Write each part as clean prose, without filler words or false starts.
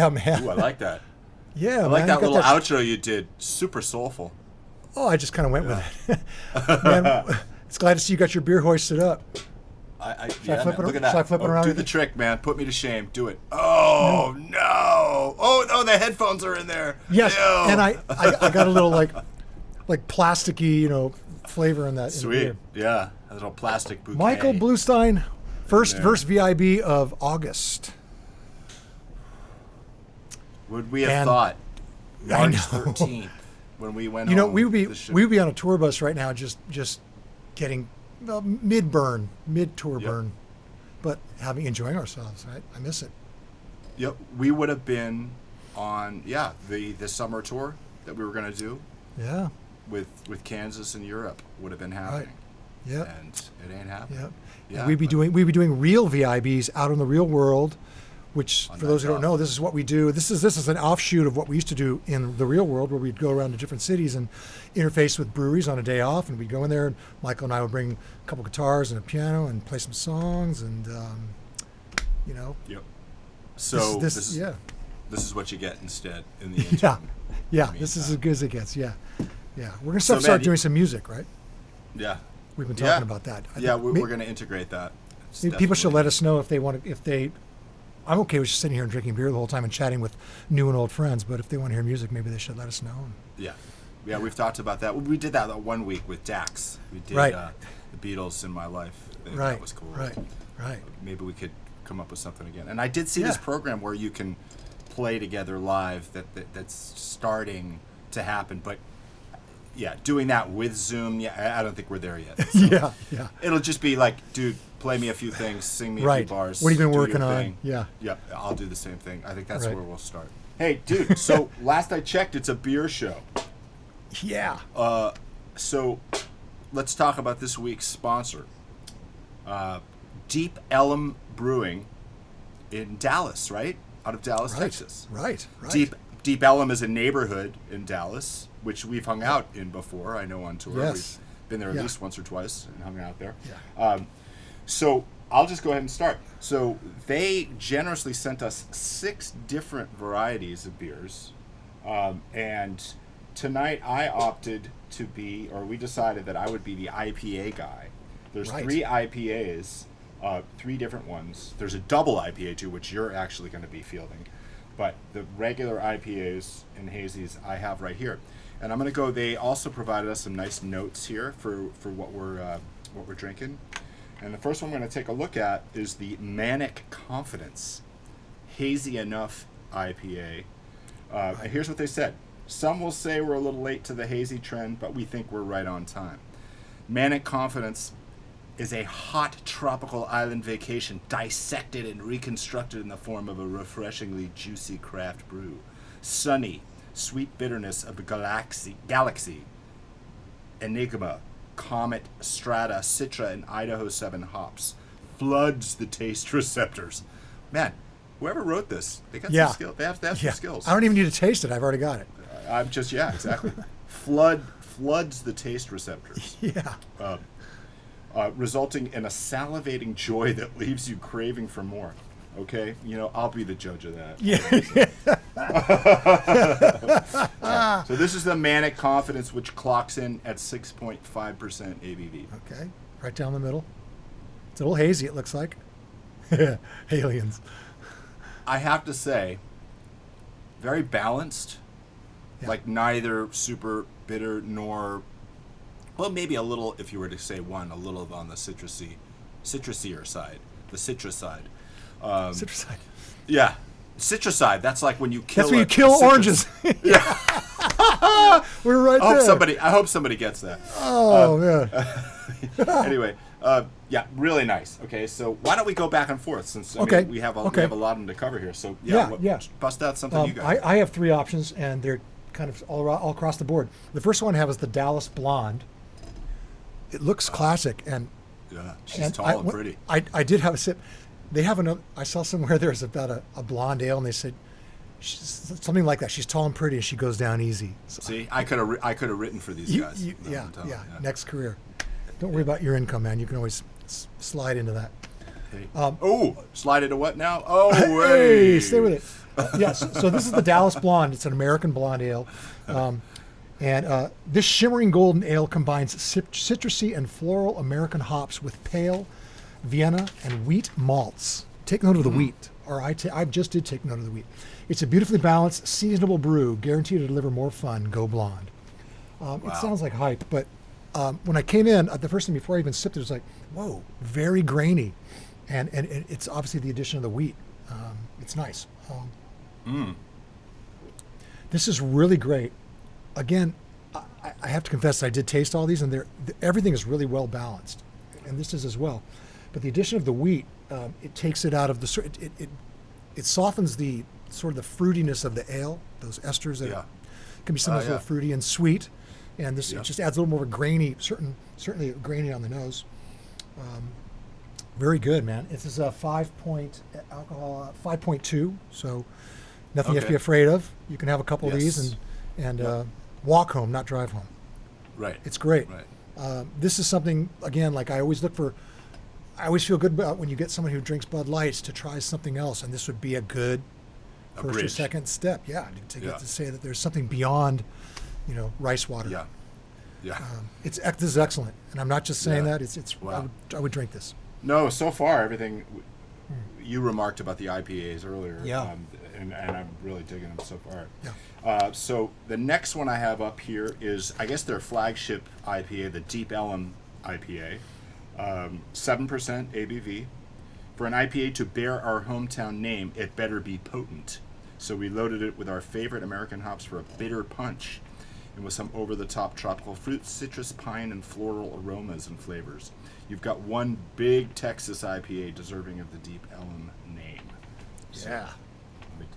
Yeah, man. Ooh, I like that. Yeah, I like man. that little outro you did. Super soulful. Oh, I just kind of went with it. Man, it's glad to see you got your beer hoisted up. Look at that. Shall I flip it around? Do the trick, man. Put me to shame. Do it. Oh, no. Oh, no, the headphones are in there. Yes, Ew. and I got a little like plasticky, flavor in that. Sweet. In the Yeah, a little plastic bouquet. Michael Bluestein, first V.I.B. of August. Would we have thought March 13th when we went home? we would be on a tour bus right now just getting mid tour burn, but enjoying ourselves, right? I miss it. Yep, we would have been on the summer tour that we were going to do. Yeah. With Kansas and Europe would have been happening. Right. Yeah. And it ain't happening. Yep. Yeah. And we'd be doing real V.I.Bs out in the real world, which for those who don't know, this is what we do. This is an offshoot of what we used to do in the real world, where we'd go around to different cities and interface with breweries on a day off, and we'd go in there, and Michael and I would bring a couple guitars and a piano and play some songs, and Yep. So this is what you get instead in the interim. Yeah. This is as good as it gets. Yeah. We're gonna start doing some music, right? Yeah. We've been talking about that. We're going to integrate that. People should let us know if they want to. I'm okay with just sitting here and drinking beer the whole time and chatting with new and old friends. But if they want to hear music, maybe they should let us know. Yeah. We've talked about that. We did that 1 week with Dax. We did the Beatles in My Life. That was cool. Right. Maybe we could come up with something again. And I did see this program where you can play together live. That's starting to happen, but. Yeah, doing that with Zoom, I don't think we're there yet. So yeah. It'll just be like, dude, play me a few things, sing me a few bars. What have you been do working your on? thing. Yeah. Yep, I'll do the same thing. I think that's where we'll start. Hey, dude, so last I checked, it's a beer show. Yeah. So let's talk about this week's sponsor. Deep Ellum Brewing in Dallas, right? Out of Dallas, Texas. Right. Deep Ellum is a neighborhood in Dallas, which we've hung out in before. I know on tour. Yes. We've been there at least once or twice and hung out there. Yeah. So I'll just go ahead and start. So they generously sent us 6 different varieties of beers. And tonight I opted to be, or we decided that I would be the IPA guy. There's 3 IPAs, 3 different ones. There's a double IPA too, which you're actually going to be fielding. But the regular IPAs and hazies I have right here, and I'm going to go. They also provided us some nice notes here for what we're drinking. And the first one we're going to take a look at is the Manic Confidence Hazy Enough IPA. And here's what they said: some will say we're a little late to the hazy trend, but we think we're right on time. Manic Confidence is a hot tropical island vacation dissected and reconstructed in the form of a refreshingly juicy craft brew. Sunny, sweet bitterness of the galaxy, Enigma, Comet, Strata, Citra, and Idaho 7 hops floods the taste receptors. Man, whoever wrote this, they got some skill. They have some skills. I don't even need to taste it. I've already got it. I'm just exactly. Floods the taste receptors. Yeah. Resulting in a salivating joy that leaves you craving for more. Okay? I'll be the judge of that. Yeah. So this is the Manic Confidence, which clocks in at 6.5% ABV. Okay. Right down the middle. It's a little hazy, it looks like. Aliens. I have to say, very balanced. Yeah. Like neither super bitter nor... Well, maybe a little, if you were to say one, a little on the citrusier side, the citrus side. Citrus side. Yeah, citrus side. That's like when you kill. That's when you kill oranges. Yeah. We're right there. I hope somebody gets that. Oh man. Anyway, really nice. Okay, so why don't we go back and forth since we have a lot of them to cover here. So bust out something you got. I have 3 options, and they're kind of all across the board. The first one I have is the Dallas Blonde. It looks classic, and she's tall and pretty. I did have a sip. They have another. I saw somewhere there's about a blonde ale, and they said something like that. She's tall and pretty, and she goes down easy. So, see, I could have written for these guys. Yeah. Next career. Don't worry about your income, man. You can always slide into that. Hey. Slide it to what now? Oh, hey, stay with it. Yes, so this is the Dallas Blonde. It's an American blonde ale. And this shimmering golden ale combines citrusy and floral American hops with pale, Vienna, and wheat malts. Take note of the wheat, or I just did take note of the wheat. It's a beautifully balanced, seasonable brew, guaranteed to deliver more fun. Go blonde. It sounds like hype, but when I came in, the first thing before I even sipped it, was like, whoa, very grainy. And it's obviously the addition of the wheat. It's nice. This is really great. Again, I have to confess I did taste all these, and everything is really well balanced, and this is as well. But the addition of the wheat, it takes it out of it softens the sort of the fruitiness of the ale. Those esters that can be sometimes a little fruity and sweet, and this it just adds a little more of a grainy, certainly grainy on the nose. Very good, man. This is a 5.2, so nothing you have to be afraid of. You can have a couple of these and walk home, not drive home. Right. It's great. Right. This is something, again, like I always feel good about when you get someone who drinks Bud Lights to try something else, and this would be a good first or second step. Yeah, to get to say that there's something beyond, rice water. Yeah. Yeah. This is excellent, and I'm not just saying that. It's Wow. I would drink this. No, so far everything you remarked about the IPAs earlier. Yeah. And I'm really digging them so far. Yeah. So the next one I have up here is, I guess, their flagship IPA, the Deep Ellum IPA, 7% ABV. For an IPA to bear our hometown name, it better be potent. So we loaded it with our favorite American hops for a bitter punch, and with some over-the-top tropical fruit, citrus, pine, and floral aromas and flavors. You've got one big Texas IPA deserving of the Deep Ellum name. So, Yeah.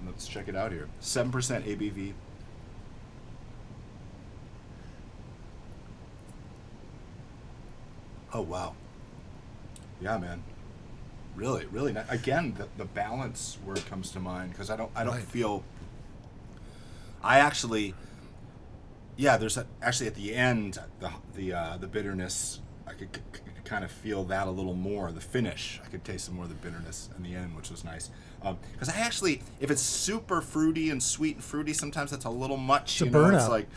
let's check it out here. 7% ABV. Oh, wow. Yeah, man. Really, really nice. Again, the balance word comes to mind, because I don't feel... I actually... Yeah, there's actually at the end, the bitterness, I could kind of feel that a little more. The finish, I could taste some more of the bitterness in the end, which was nice. Because I actually, if it's super fruity and sweet and fruity, sometimes that's a little much. It's a burnout. It's like,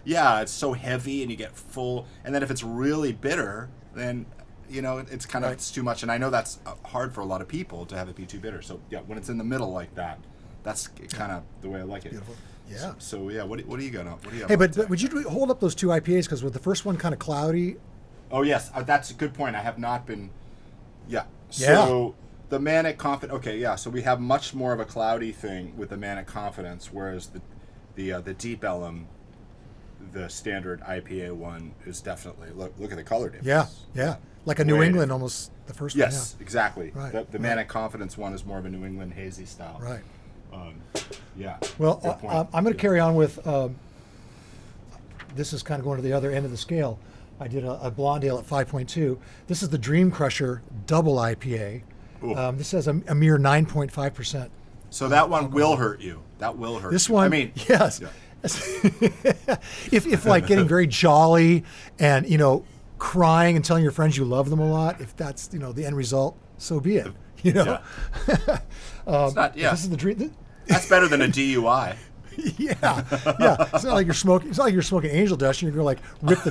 yeah, it's so heavy and you get full. And then if it's really bitter, then it's kind of it's too much. And I know that's hard for a lot of people to have it be too bitter. So yeah, when it's in the middle like that, that's kind of the way I like it. Beautiful. Yeah. So yeah, what do you got on? What do you have? Hey, but would you hold up those two IPAs, because with the first one kind of cloudy? Oh yes, that's a good point. I have not been. Yeah. So the Manic Confidence. Okay, yeah. So we have much more of a cloudy thing with the Manic Confidence, whereas the Deep Ellum, the standard IPA one, is definitely look at the color difference. Yeah. Like a New England almost. The first one. Yes, exactly. Right. The Manic Confidence one is more of a New England hazy style. Right. Yeah. Well, I'm going to carry on with. This is kind of going to the other end of the scale. I did a blonde ale at 5.2. This is the Dream Crusher Double IPA. This has a mere 9.5%. So that one will hurt you. That will hurt. This you. one, I mean, yes. Yeah. if like getting very jolly and crying and telling your friends you love them a lot, if that's the end result, so be it. Yeah. It's not. Yeah. This is the dream. That's better than a DUI. Yeah. It's not like you're smoking. It's not like you're smoking angel dust. You're going to rip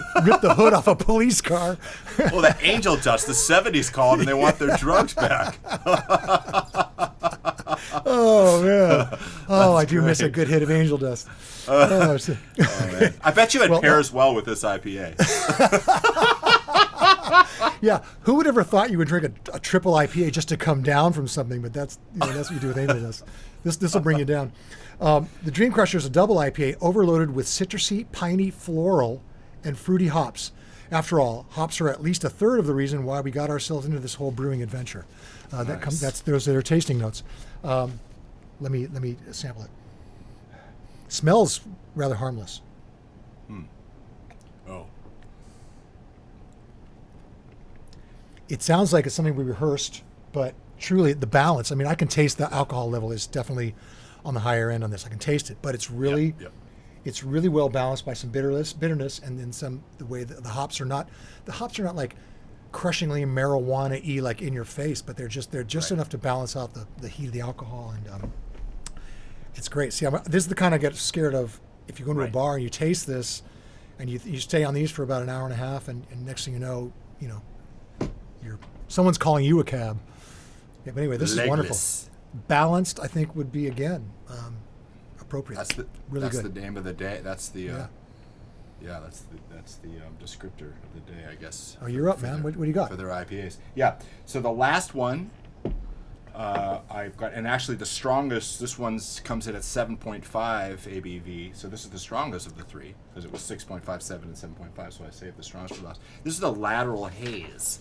the hood off a police car. Well, that angel dust, the '70s called, and they want their drugs back. Oh man. Oh, I do miss a good hit of angel dust. Man. I bet you it pairs well with this IPA. Yeah. Who would ever thought you would drink a triple IPA just to come down from something? But that's what you do with angel dust. This will bring you down. The Dream Crusher is a double IPA overloaded with citrusy, piney, floral, and fruity hops. After all, hops are at least a third of the reason why we got ourselves into this whole brewing adventure. Nice. Those are their tasting notes. Let me sample it. Smells rather harmless. Oh. It sounds like it's something we rehearsed, but truly the balance. I mean, I can taste the alcohol level is definitely on the higher end on this. I can taste it, but it's really, it's really well balanced by some bitterness, and then the way the hops are not like crushingly marijuana-y, like in your face, but they're just enough to balance out the heat of the alcohol, and it's great. See, this is the kind I get scared of. If you go into a bar and you taste this, and you stay on these for about an hour and a half, and next thing you know, someone's calling you a cab. Yeah, but anyway, this is wonderful. Balanced, I think, would be again appropriate. That's good. The name of the day. That's the that's the descriptor of the day, I guess. Oh, you're up, man. What do you got for their IPAs? Yeah. So the last one I've got, and actually the strongest. This one's comes in at 7.5 ABV. So this is the strongest of the three because it was 6.57 and 7.5. So I saved the strongest for last. This is the Lateral Haze.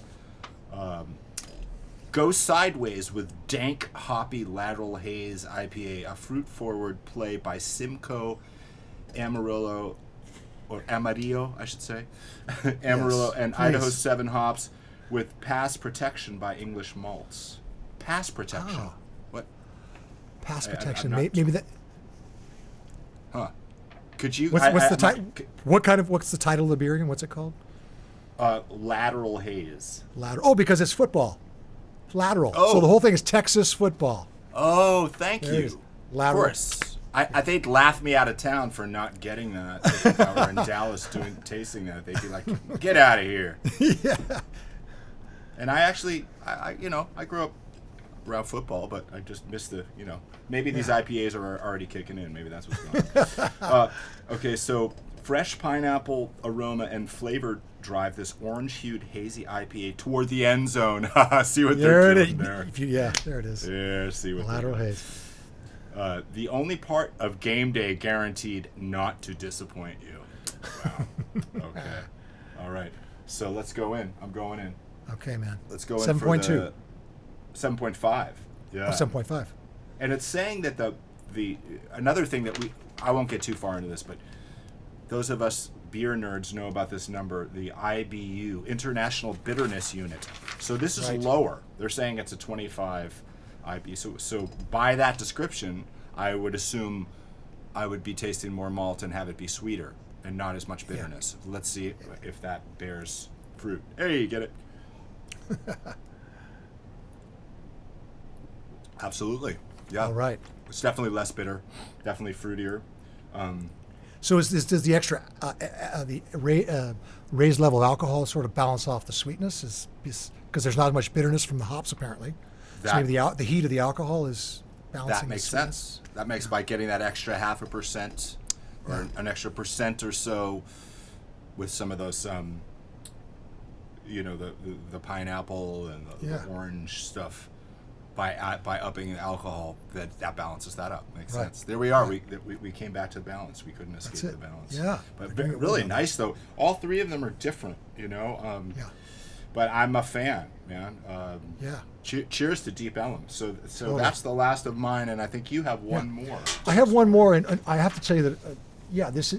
Go sideways with dank, hoppy Lateral Haze IPA, a fruit-forward play by Simcoe Amarillo, or Amarillo, I should say, Amarillo, and please. Idaho 7 hops with pass protection by English malts. Pass protection. Oh. What? Pass protection. Maybe that. Huh? Could you? What's the title? What's the title of the beer again? What's it called? Lateral Haze. Lateral. Oh, because it's football. Lateral. Oh. So the whole thing is Texas football. Oh, thank you. Lateral. Of course. I they'd laugh me out of town for not getting that. If I were in Dallas tasting that, they'd be like, "Get out of here." Yeah. And I actually, I grew up around football, but I just missed maybe these IPAs are already kicking in. Maybe that's what's going on. Okay, so fresh pineapple aroma and flavor drive this orange-hued hazy IPA toward the end zone. See what they're doing there. There it is. Yeah, see what Lateral Haze. The only part of game day guaranteed not to disappoint you. Wow. Okay. All right. So let's go in. I'm going in. Okay, man. Let's go in for the 7.5. Yeah. 7.5. And it's saying that the another thing that I won't get too far into this, but those of us beer nerds know about this number, the IBU, International Bitterness Unit. So this is lower. They're saying it's a 25 IBU. So by that description, I would assume I would be tasting more malt and have it be sweeter and not as much bitterness. Yeah. Let's see if that bears fruit. Hey, you get it? Absolutely. Yeah. All right. It's definitely less bitter, definitely fruitier. So does the extra raised level of alcohol sort of balance off the sweetness? Because there's not as much bitterness from the hops apparently. So maybe the heat of the alcohol is balancing. That makes the sweetness. sense. That makes by getting that extra 0.5% or an extra % or so with some of those, the pineapple and the orange stuff. By upping the alcohol, that balances that up. Makes sense. There we are. We came back to balance. We couldn't escape the balance. Yeah. But really nice though. All three of them are different. But I'm a fan, man. Cheers to Deep Ellum. So that's the last of mine, and I think you have one more. I have one more, and I have to tell you that this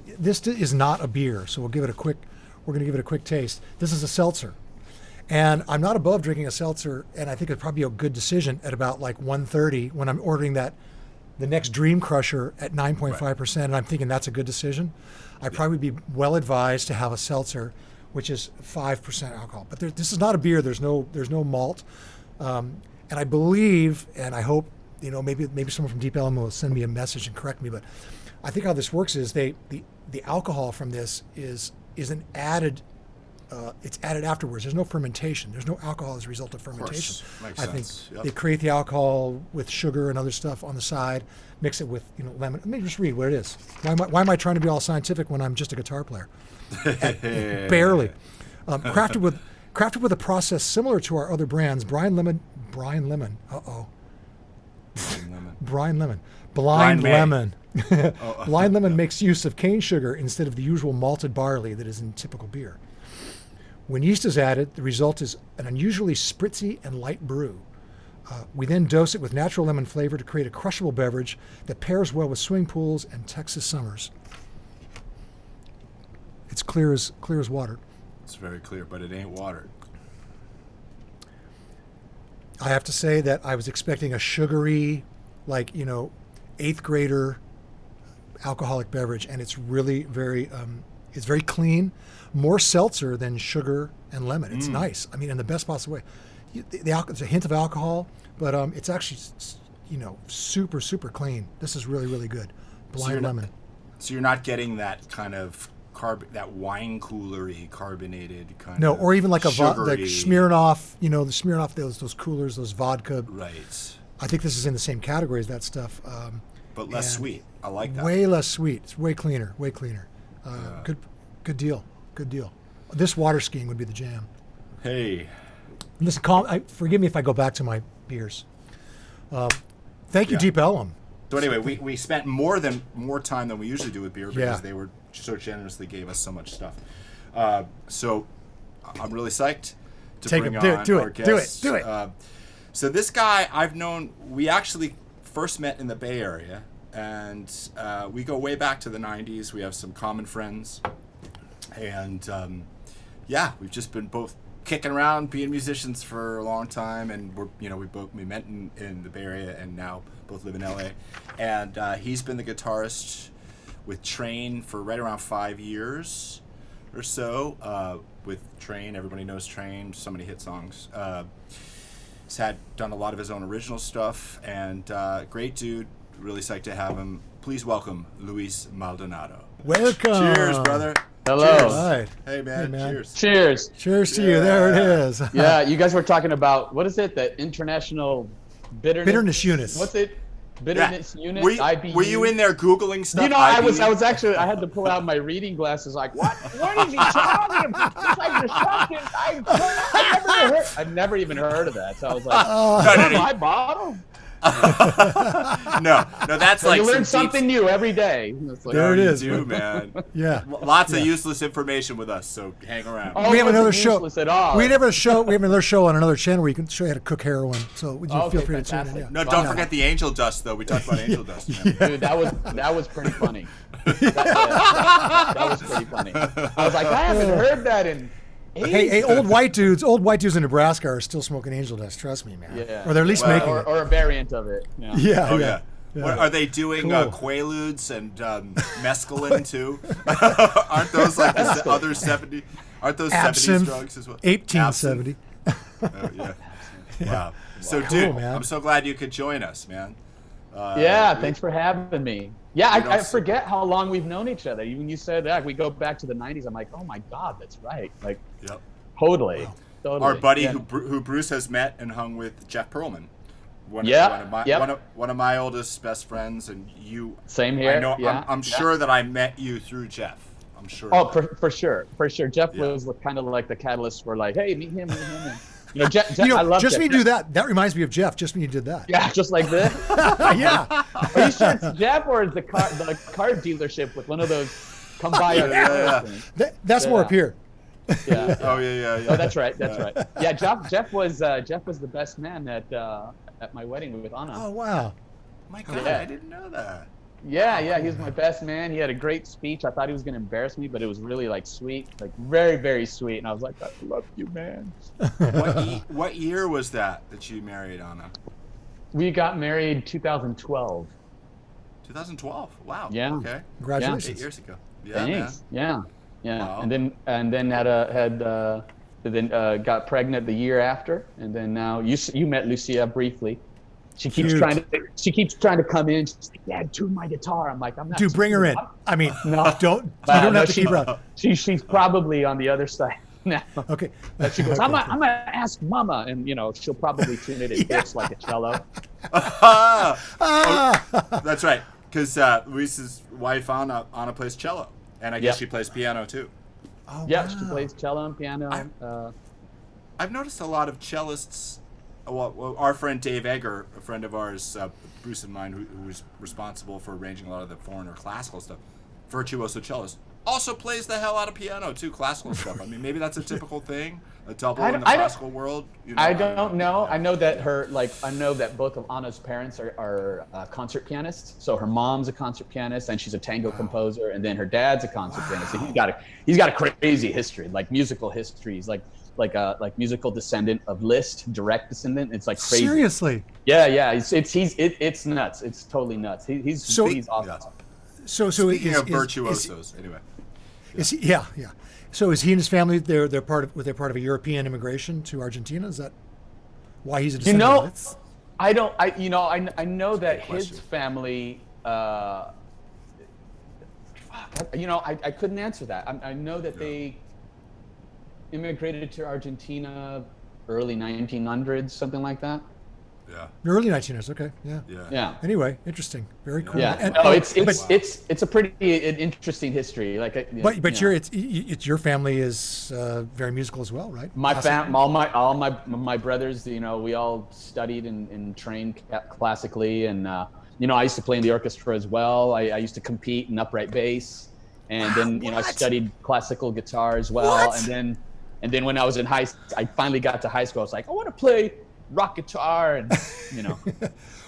is not a beer. So we're going to give it a quick taste. This is a seltzer. And I'm not above drinking a seltzer, and I think it'd probably be a good decision at about like 1:30 when I'm ordering the next Dream Crusher at 9.5%, and I'm thinking that's a good decision. I'd probably be well advised to have a seltzer, which is 5% alcohol. But this is not a beer. There's no malt, and I believe, and I hope, maybe someone from Deep Ellum will send me a message and correct me. But I think how this works is the alcohol from this is an added. It's added afterwards. There's no fermentation. There's no alcohol as a result of fermentation. Makes sense. Yep. They create the alcohol with sugar and other stuff on the side, mix it with lemon. Let me just read what it is. Why am I trying to be all scientific when I'm just a guitar player? Barely. Crafted with a process similar to our other brands. Blind Lemon. Blind Lemon. Blind Lemon makes use of cane sugar instead of the usual malted barley that is in typical beer. When yeast is added, the result is an unusually spritzy and light brew. We then dose it with natural lemon flavor to create a crushable beverage that pairs well with swimming pools and Texas summers. It's clear as water. It's very clear, but it ain't water. I have to say that I was expecting a sugary, 8th grader alcoholic beverage, and it's really very, It's very clean, more seltzer than sugar and lemon. It's nice. I mean, in the best possible way. There's a hint of alcohol, but it's actually, super, super clean. This is really, really good. Blind lemon. So you're not getting that kind of that wine coolery carbonated kind No, of or even like like sugary. Smirnoff, the Smirnoff, those coolers, those vodka. Right. I think this is in the same category as that stuff. But less sweet. I like that. Way less sweet. It's way cleaner. Good deal. This water skiing would be the jam. Hey. Listen, forgive me if I go back to my beers. Thank you, Deep Ellum. So anyway, we spent more time than we usually do with beer because they were so generously gave us so much stuff. So I'm really psyched to bring on our guest. Do it. So this guy I've known, we actually first met in the Bay Area, and we go way back to the 90s. We have some common friends, and we've just been both kicking around, being musicians for a long time, and we met in the Bay Area, and now both live in LA. And he's been the guitarist with Train for right around 5 years or so. With Train, everybody knows Train, so many hit songs. He's done a lot of his own original stuff, and great dude. Really psyched to have him. Please welcome Luis Maldonado. Welcome. Cheers, brother. Hello. Cheers. Right. Hey, man. Cheers. Cheers. Cheers to you. There it is. Yeah, you guys were talking about, what is it? The International Bitterness Unit. What's it? Bitterness Unit? Were you in there Googling stuff? I was actually, I had to pull out my reading glasses like, what is he talking about? It's like disgusting. I've never even heard of that. So I was like, my bottle? no, that's so like you learn something new every day. Like, there it is, man. Yeah, lots of useless information with us. So hang around. We have another show. At all. We have another show on another channel where you can show you how to cook heroin. So would you feel free to tune in? Yeah. No, don't forget the angel dust though. We talked about angel dust. Man. Dude, that was pretty funny. That was pretty funny. I was like, I haven't heard that in. Hey, old white dudes in Nebraska are still smoking angel dust. Trust me, man. Yeah. Or they're at least making it. Or a variant of it. Yeah. Yeah. What, are they doing Quaaludes and mescaline too? Aren't those like the other 70? Aren't those Absinthe, 70s drugs as well? 1870. Yeah. Wow. So, Cool, dude, man. I'm so glad you could join us, man. Thanks for having me. Yeah, I forget how long we've known each other. When you said that, we go back to the 90s. I'm like, oh my God, that's right. Like, totally. Wow. Totally. Our buddy who Bruce has met and hung with, Jeff Perlman. One of my oldest best friends, and you. Same here. I know. I'm sure that I met you through Jeff. I'm sure. Oh, for sure. Jeff was kind of like the catalyst for like, hey, meet him. And, Jeff, I love just Jeff. when you do that, that reminds me of Jeff. Just when you did that. Yeah, just like this. Yeah. Are you sure it's Jeff or is the car dealership with one of those come by? That's more up here. Yeah. Oh yeah. Oh, that's right. Yeah, Jeff was the best man at my wedding with Anna. Oh wow. My God, I didn't know that. Yeah, he was my best man. He had a great speech. I thought he was going to embarrass me, but it was really like sweet, like very, very sweet. And I was like, I love you, man. What year was that you married Anna? We got married 2012. 2012. Wow. Yeah. Okay. Congratulations. 8 years ago. Yeah. Thanks. Man. Yeah. Wow. And then got pregnant the year after, and then now you met Lucia briefly. She keeps trying to come in. She's like, Dad, tune my guitar. I'm like, I'm not. Dude, bring her in. I mean, no, you don't have to keep her up. She's probably on the other side now. Okay. She goes, I'm gonna ask Mama, and she'll probably tune it in pitch like a cello. That's right, because Luis's wife Anna plays cello, and I guess she plays piano too. Oh, yeah, wow. she plays cello and piano. I've noticed a lot of cellists. Well, our friend Dave Egger, a friend of ours, Bruce and mine, who was responsible for arranging a lot of the foreign or classical stuff, virtuoso cellist, also plays the hell out of piano too, classical stuff. I mean, maybe that's a typical thing, a double in the classical world. I don't know. I know that both of Anna's parents are concert pianists. So her mom's a concert pianist, and she's a tango composer, and then her dad's a concert pianist. So he's got a crazy history, like musical history. He's like musical descendant of Liszt, direct descendant. It's like crazy. Seriously? Yeah. It's nuts. It's totally nuts. He's awesome. So Speaking of virtuosos, anyway. Is he? Yeah, yeah. So is he and his family? They're part of a European immigration to Argentina. Is that why he's a descendant of it? I know that his family. I couldn't answer that. I know that they immigrated to Argentina early 1900s, something like that. Yeah. The early 1900s. Okay. Yeah. Yeah. Anyway, interesting. Very cool. Yeah. And, It's a pretty interesting history. Like, but your family is very musical as well, right? All my brothers, we all studied and trained classically, and I used to play in the orchestra as well. I used to compete in upright bass, and then I studied classical guitar as well. What? And then when I was in I finally got to high school. I was like, I want to play rock guitar, and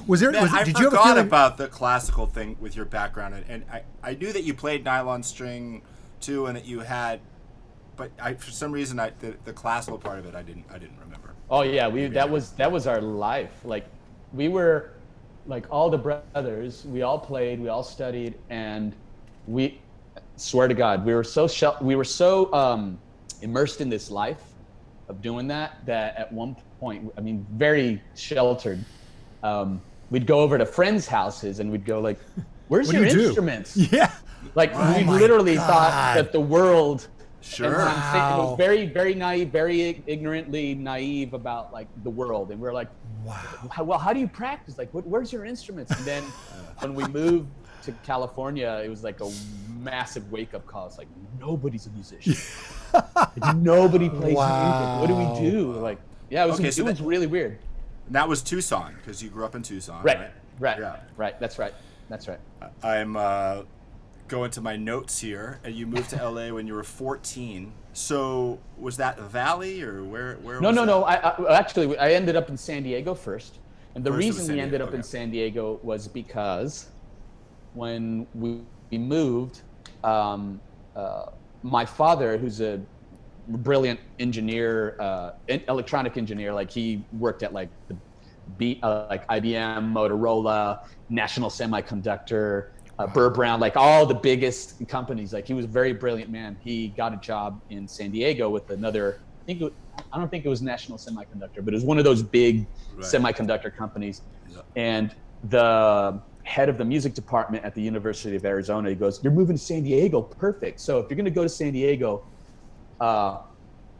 Was there? Man, I did you have a forgot feeling about the classical thing with your background, and I knew that you played nylon string too, and that you had, but for some reason the classical part of it I didn't remember. Oh yeah, that was our life. Like, we were like all the brothers. We all played, we all studied, and we swear to God, we were so immersed in this life of doing that at one point, I mean, very sheltered. We'd go over to friends' houses and we'd go like, "Where's your instruments?" Yeah. Like, we literally thought that the world. Sure. It was very, very naive, very ignorantly naive about like the world, and we're like, Wow. Well, how do you practice? Like, where's your instruments? And then when we moved to California, it was like a massive wake-up call. It's like, nobody's a musician. Like, nobody plays music. What do we do? Like, yeah, it was really weird. And that was Tucson, because you grew up in Tucson, right? Yeah. Right. That's right. I'm going to my notes here, and you moved to LA when you were 14. So was that the Valley, or where? No. I ended up in San Diego first, and the reason we ended up in okay. San Diego was because when we moved, my father, who's a brilliant engineer, electronic engineer, like he worked at like like IBM, Motorola, National Semiconductor, Burr Brown, like all the biggest companies. Like, he was a very brilliant man. He got a job in San Diego with another, I don't think it was National Semiconductor, but it was one of those big semiconductor companies. Yeah. And the head of the music department at the University of Arizona, he goes, "You're moving to San Diego, perfect. So if you're gonna go to San Diego,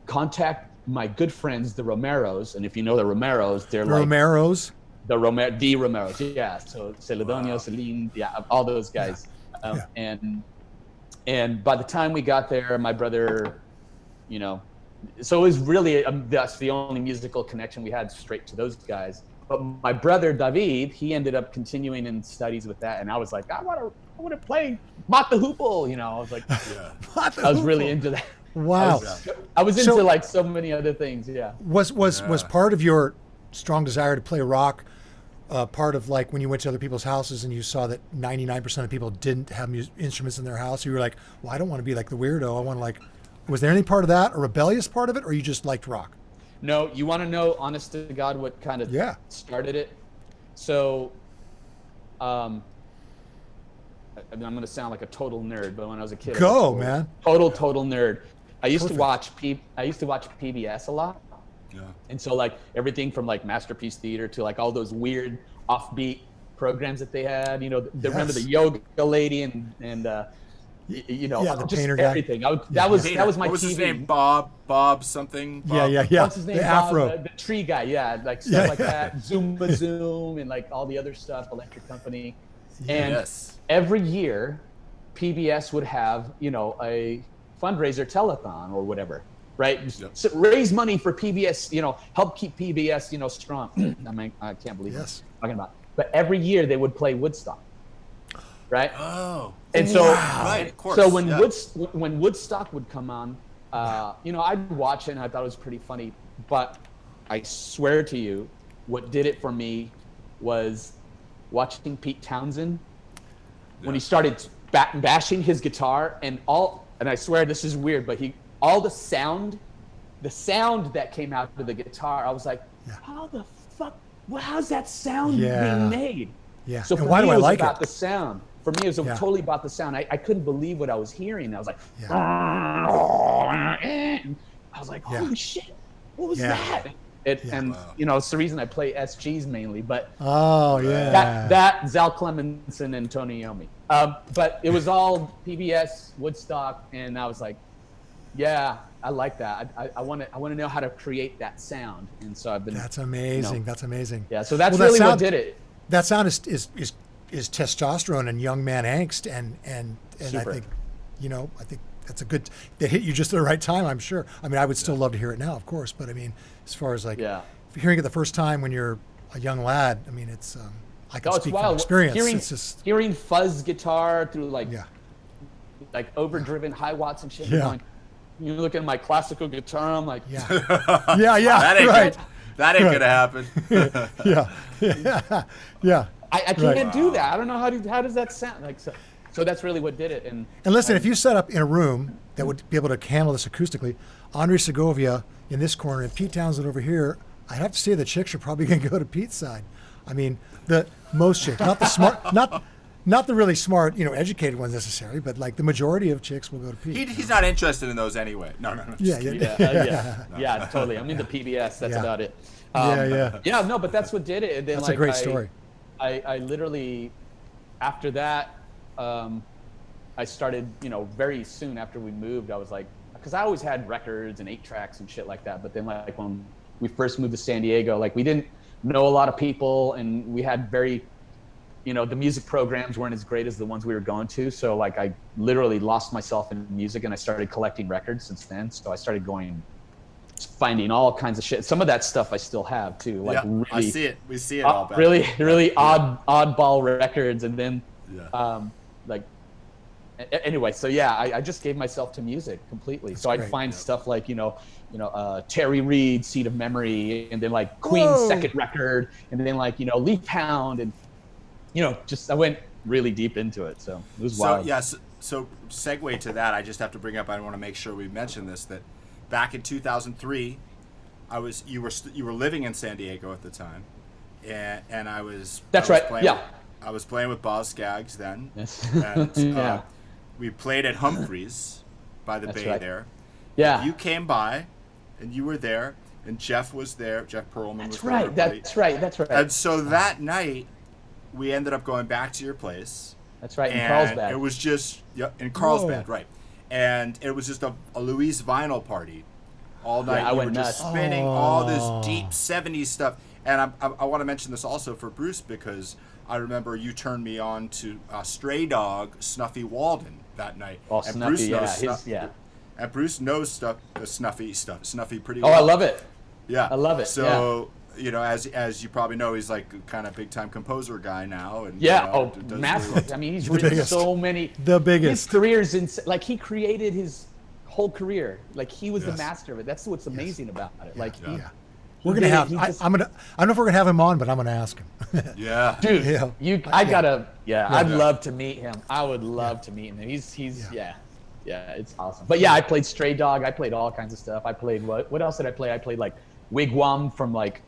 contact my good friends, the Romeros." And if you know the Romeros, they're like Romeros. the Romeros, yeah. So Celedonio, Celine, yeah, all those guys. And by the time we got there, my brother, so it was really that's the only musical connection we had, straight to those guys. But my brother David, he ended up continuing in studies with that, and I was like, I want to play Mott the Hoople, I was like, I was really into that. Wow. I was into like so many other things. Yeah. Was part of your strong desire to play rock part of like when you went to other people's houses and you saw that 99% of people didn't have instruments in their house? You were like, well, I don't want to be like the weirdo. I want to like. Was there any part of that, a rebellious part of it, or you just liked rock? No, you want to know, honest to God, what kind of started it? So, I'm going to sound like a total nerd, but when I was a kid, man. Total nerd. I used to watch PBS a lot. Yeah. And so like everything from like Masterpiece Theater to like all those weird offbeat programs that they had, remember the yoga lady and the just painter everything. guy. That was my What was TV. his name? Bob something? Bob? Yeah. What's his name? The Bob, Afro. the tree guy, like stuff like that. Zoom and like all the other stuff, Electric Company. And every year PBS would have, a fundraiser telethon or whatever, right? So raise money for PBS, help keep PBS, strong. I can't believe what I'm talking about. But every year they would play Woodstock, right? Oh. And so, right, of course. So when Woodstock would come on, I'd watch it and I thought it was pretty funny. But I swear to you, what did it for me was watching Pete Townsend when he started bashing his guitar and I swear this is weird, but the sound that came out of the guitar, I was like, how the fuck, how's that sound being made? Yeah. So for and why me, do I it was like about it? the sound. for me, it was Yeah. totally about the sound. I couldn't believe what I was hearing. I was like, Yeah. I was like, holy shit, what was Yeah. that? And you know, it's the reason I play SGs mainly, but Oh yeah. that Zal Clemenson and Tony Iommi. But it was all PBS, Woodstock, and I was like, yeah, I like that. I want to know how to create that sound, and so I've been. That's amazing. You know, That's amazing. yeah, so that's Well, that really sound- what did it. That sound is testosterone and young man angst, and I Super. think, you know, I think that's a good. They hit you just at the right time. I'm sure. I mean, I would still love to hear it now, of course, but I mean, as far as like, Yeah. if you're hearing it the first time when you're a young lad, I mean, it's I can Oh, it's speak from wild. experience. Hearing, It's just hearing fuzz guitar through like yeah, overdriven high watts and shit. Yeah. Going, you look at my classical guitar, I'm like, yeah, yeah, That ain't right, that ain't gonna happen. yeah. I can't do that. I don't know how does that sound like. So that's really what did it. And listen, if you set up in a room that would be able to handle this acoustically, Andre Segovia in this corner and Pete Townsend over here, I'd have to say the chicks are probably going to go to Pete's side. I mean, the most chicks, not the smart, not the really smart, you know, educated ones necessarily, but like the majority of chicks will go to Pete. He's not interested in those anyway. No. Yeah, Just yeah, kidding. yeah, totally. I'm in the PBS. That's Yeah. about it. Yeah. No, but that's what did it. And then, That's like, a great story. I literally, after that, I started, you know, very soon after we moved, I was like, because I always had records and 8-tracks and shit like that. But then, like, when we first moved to San Diego, like, we didn't know a lot of people, and we had very, you know, the music programs weren't as great as the ones we were going to. So, like, I literally lost myself in music, and I started collecting records since then. So I started finding all kinds of shit. Some of that stuff I still have too. Like, Yeah, really, I see it. We see it all back. really oddball records, and then like anyway. So yeah, I just gave myself to music completely. So I'd great. find stuff like, you know, Terry Reid, Seed of Memory, and then like Queen's second record, and then like, you know, Leaf Hound, and you know, just I went really deep into it. So it was wild. Yes. So segue to that, I just have to bring up. I want to make sure we mention this, that back in 2003, you were living in San Diego at the time, and I was. That's I was right. playing Yeah. with- I was playing with Boz Scaggs then. Yes. And, Yeah. we played at Humphreys by the That's bay right. there. Yeah. You came by, and you were there, and Jeff was there. Jeff Perlman was That's there. right. everybody. That's right. And so that night, we ended up going back to your place. That's right. In And Carlsbad. it was just in Carlsbad, Whoa. right? And it was just a Luis vinyl party all night. I You went were just nuts. spinning all this deep '70s stuff. And I want to mention this also for Bruce, because I remember you turned me on to Stray Dog, Snuffy Walden that night. Oh, and Snuffy, yeah, Snuff- yeah. And Bruce knows Snuffy pretty Oh, well. I love it. Yeah, I love it, So you know, as you probably know, he's like kind of big time composer guy now. And Yeah. you know, Oh, does massive. really- I mean, he's The written biggest. so many. The biggest. His career's like he created his whole career. Like he was the Yes. master of it. That's what's amazing about it. Like he, Yeah. We're he gonna did it. have. He I just- don't know if we're gonna have him on, but I'm gonna ask him. Yeah. dude, Yeah. I gotta. Yeah, I'd Yeah. love to meet him. I would love to meet him. He's yeah, it's awesome. But yeah, I played Stray Dog. I played all kinds of stuff. I played what else did I play? I played like Wigwam from like,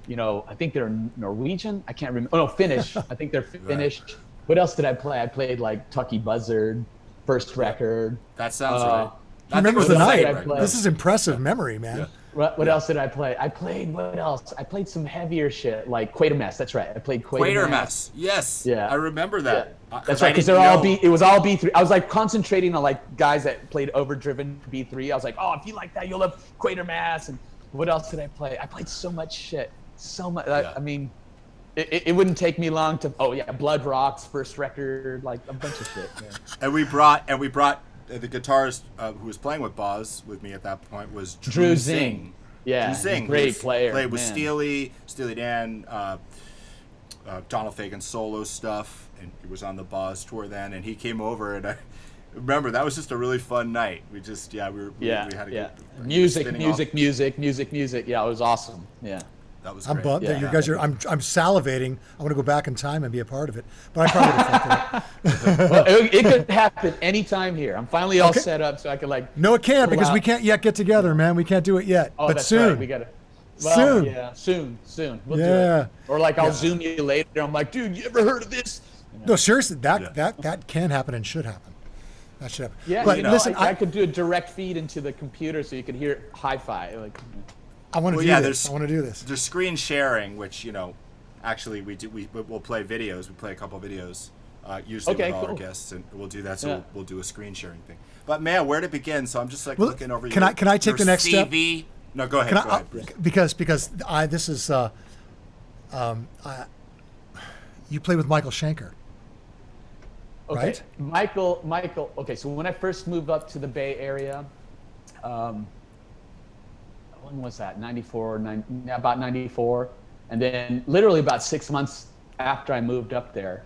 you know, I think they're Norwegian. I can't remember. Oh no, Finnish. I think they're Finnish. What else did I play? I played like Tucky Buzzard, first record. That sounds right. He remembers the what else night. did I play? This is impressive memory, man. Yeah. What else did I play? I played what else? I played some heavier shit like Quatermass. That's right. I played Quatermass. Quatermass. Yes. Yeah. I remember that. That's right, because they're all it was all B3. I was like concentrating on like guys that played overdriven B3. I was like, oh, if you like that, you'll love Quatermass. And what else did I play? I played so much shit. So much. Yeah. I mean, it wouldn't take me long to. Oh yeah, Blood Rock's first record, like a bunch of shit. Yeah. And we brought the guitarist who was playing with Boz with me at that point was Drew Zing. Yeah, Drew Zing, great who player. Played with man. Steely Dan, Donald Fagen solo stuff, and he was on the Boz tour then. And he came over, and I remember that was just a really fun night. We just we had a good Music. spinning off. Yeah, it was awesome. Yeah. That was I'm great. bummed that Yeah. you guys are. I'm salivating. I want to go back in time and be a part of it, but I probably would have fucked it up. Well, it could happen anytime here. I'm finally all Okay. set up, so I could like. No, it can't pull because we out- can't yet get together, man. We can't do it yet. Oh, but that's soon. right. We gotta. Well, Soon. Yeah, soon. We'll do Yeah. it. Or like I'll Zoom you later. I'm like, dude, you ever heard of this? No, seriously, that can happen and should happen. That should happen. Yeah, but listen, I could do a direct feed into the computer so you could hear hi-fi. Like, I want to do this. I want to do this. There's screen sharing, which actually we'll play videos. We play a couple videos usually with all our guests, and we'll do that. So we'll do a screen sharing thing. But man, where to begin? So I'm just looking over. Can I take the next CV. Step? No, go ahead. Go ahead. Because this is you play with Michael Schenker. Okay. Right? Michael. Okay, so when I first moved up to the Bay Area, when was that? About 94. And then literally about 6 months after I moved up there,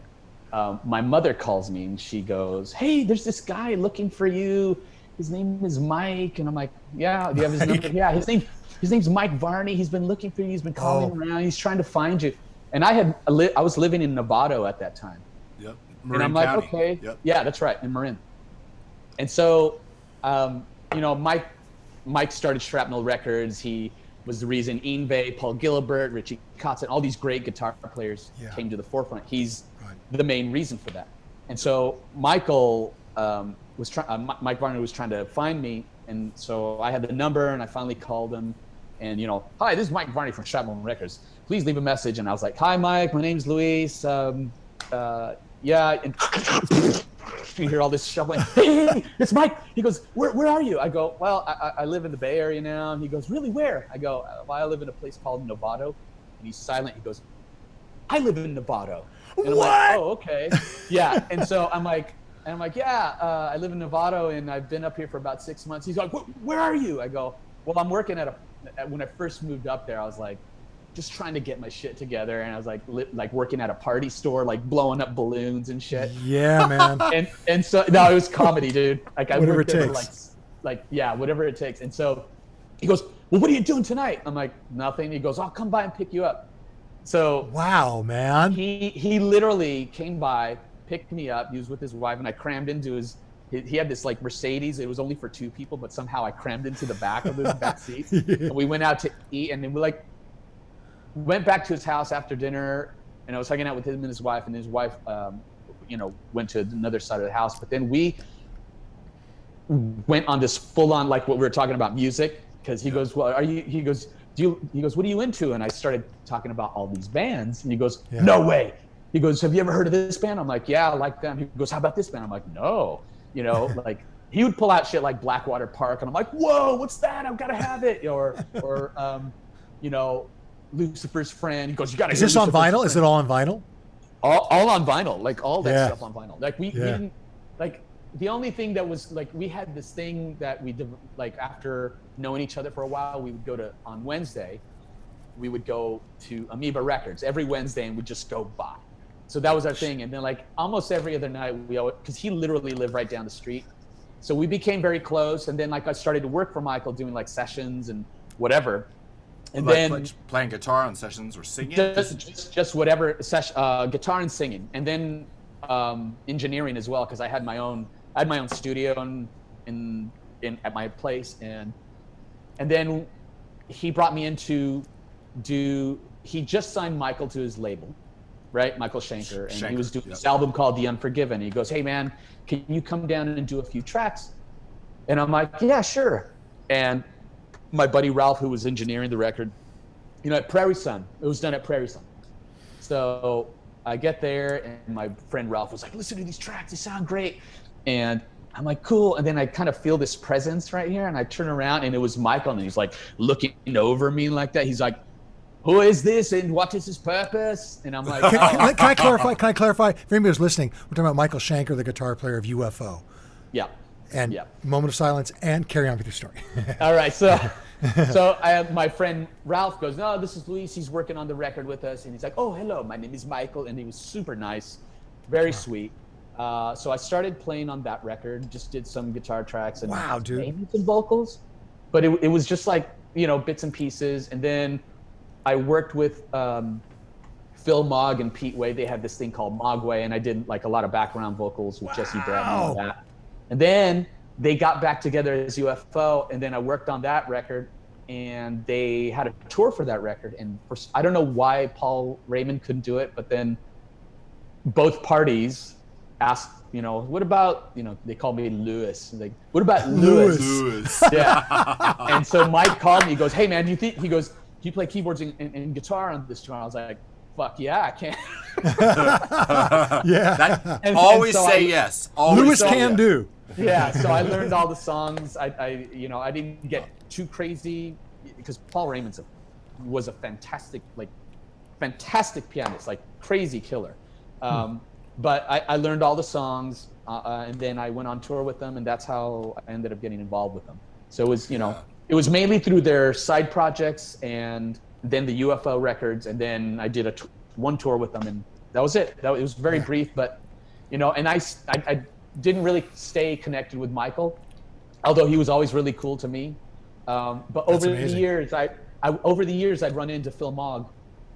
my mother calls me and she goes, "Hey, there's this guy looking for you. His name is Mike." And I'm like, "Yeah, do you have his number?" "Yeah, his name's Mike Varney. He's been looking for you. He's been calling around. He's trying to find you." And I was living in Novato at that time. Yep. Marin and I'm like, County. Okay, yep. Yeah, that's right, in Marin. And so, Mike started Shrapnel Records. He was the reason V.I.B, Paul Gilbert, Richie Kotzen, all these great guitar players came to the forefront. He's the main reason for that. And so Michael Mike Varner was trying to find me, and so I had the number, and I finally called him, and "Hi, this is Mike Varney from Shrapnel Records. Please leave a message." And I was like, "Hi, Mike. My name's Luis. Yeah." And you hear all this shoveling. "Hey, it's Mike." He goes, "Where are you?" I go, "Well, I live in the Bay Area now." And he goes, "Really? Where?" I go, "Well, I live in a place called Novato." And he's silent. He goes, "I live in Novato." And I'm like, "Oh, okay." Yeah. And so I'm like, "Yeah, I live in Novato and I've been up here for about 6 months." He's like, "Where are you?" I go, "Well, I'm working when I first moved up there, I was like, just trying to get my shit together, and I was like working at a party store, like blowing up balloons and shit." Yeah, man. and so no, it was comedy, dude. Like I whatever worked it there takes. Whatever it takes. And so he goes, "Well, what are you doing tonight?" I'm like, "Nothing." He goes, "I'll come by and pick you up." So wow, man. He literally came by, picked me up. He was with his wife, and I crammed into his. He had this like Mercedes. It was only for 2 people, but somehow I crammed into the back of his back seat. And we went out to eat, and then we went back to his house after dinner, and I was hanging out with him and his wife, and his wife, went to another side of the house. But then we went on this full-on, like what we were talking about, music, because he goes, "Well, he goes, "What are you into?" And I started talking about all these bands, and he goes, "No way." He goes, "Have you ever heard of this band?" I'm like, "Yeah, I like them." He goes, "How about this band?" I'm like, "No." Like he would pull out shit like Blackwater Park, and I'm like, "Whoa, what's that? I've got to have it." Or Lucifer's Friend. He goes, "You got to." Is this on vinyl? Is it all on vinyl? All on vinyl, like all that stuff on vinyl. Like we didn't, like the only thing that was like, we had this thing that we did, like after knowing each other for a while, we would on Wednesday, we would go to Amoeba Records every Wednesday and we'd just go by. So that was our thing. And then like almost every other night because he literally lived right down the street. So we became very close. And then like I started to work for Michael doing like sessions and whatever. And then playing guitar on sessions or singing? Just whatever, guitar and singing. And then engineering as well, because I had my own studio in at my place. And then he brought me in to he just signed Michael to his label, right? Michael Schenker. And he was doing this album called The Unforgiven. He goes, "Hey man, can you come down and do a few tracks?" And I'm like, "Yeah, sure." And my buddy Ralph, who was engineering the record, at Prairie Sun, it was done at Prairie Sun. So I get there and my friend Ralph was like, "Listen to these tracks, they sound great." And I'm like, "Cool." And then I kind of feel this presence right here, and I turn around and it was Michael, and he's like looking over me like that. He's like, "Who is this and what is his purpose?" And I'm like, Can I clarify? Can I clarify? If anybody was listening, we're talking about Michael Schenker, the guitar player of UFO. Yeah. And moment of silence, and carry on with your story. All right, so my friend Ralph goes, "No, this is Luis. He's working on the record with us." And he's like, "Oh, hello, my name is Michael." And he was super nice, very sweet. So I started playing on that record, just did some guitar tracks and maybe some vocals. But it was just like, bits and pieces. And then I worked with Phil Mogg and Pete Way. They had this thing called Mogway, and I did like a lot of background vocals with Jesse Brett and all that. And then they got back together as UFO, and then I worked on that record, and they had a tour for that record. And I don't know why Paul Raymond couldn't do it, but then both parties asked, what about, they called me Louis. Like, what about Louis? Yeah. And so Mike called me. He goes, hey man, do you play keyboards and guitar on this tour? I was like, fuck yeah, I can. Yeah. Always say yes. Louis can do. Yeah. So I learned all the songs. I didn't get too crazy because Paul Raymond was a fantastic pianist, like crazy killer. But I learned all the songs, and then I went on tour with them, and that's how I ended up getting involved with them. So it was, it was mainly through their side projects and then the UFO records, and then I did one tour with them, and that was it. It was very brief, but, and I didn't really stay connected with Michael, although he was always really cool to me. But over the years, I'd run into Phil Mogg,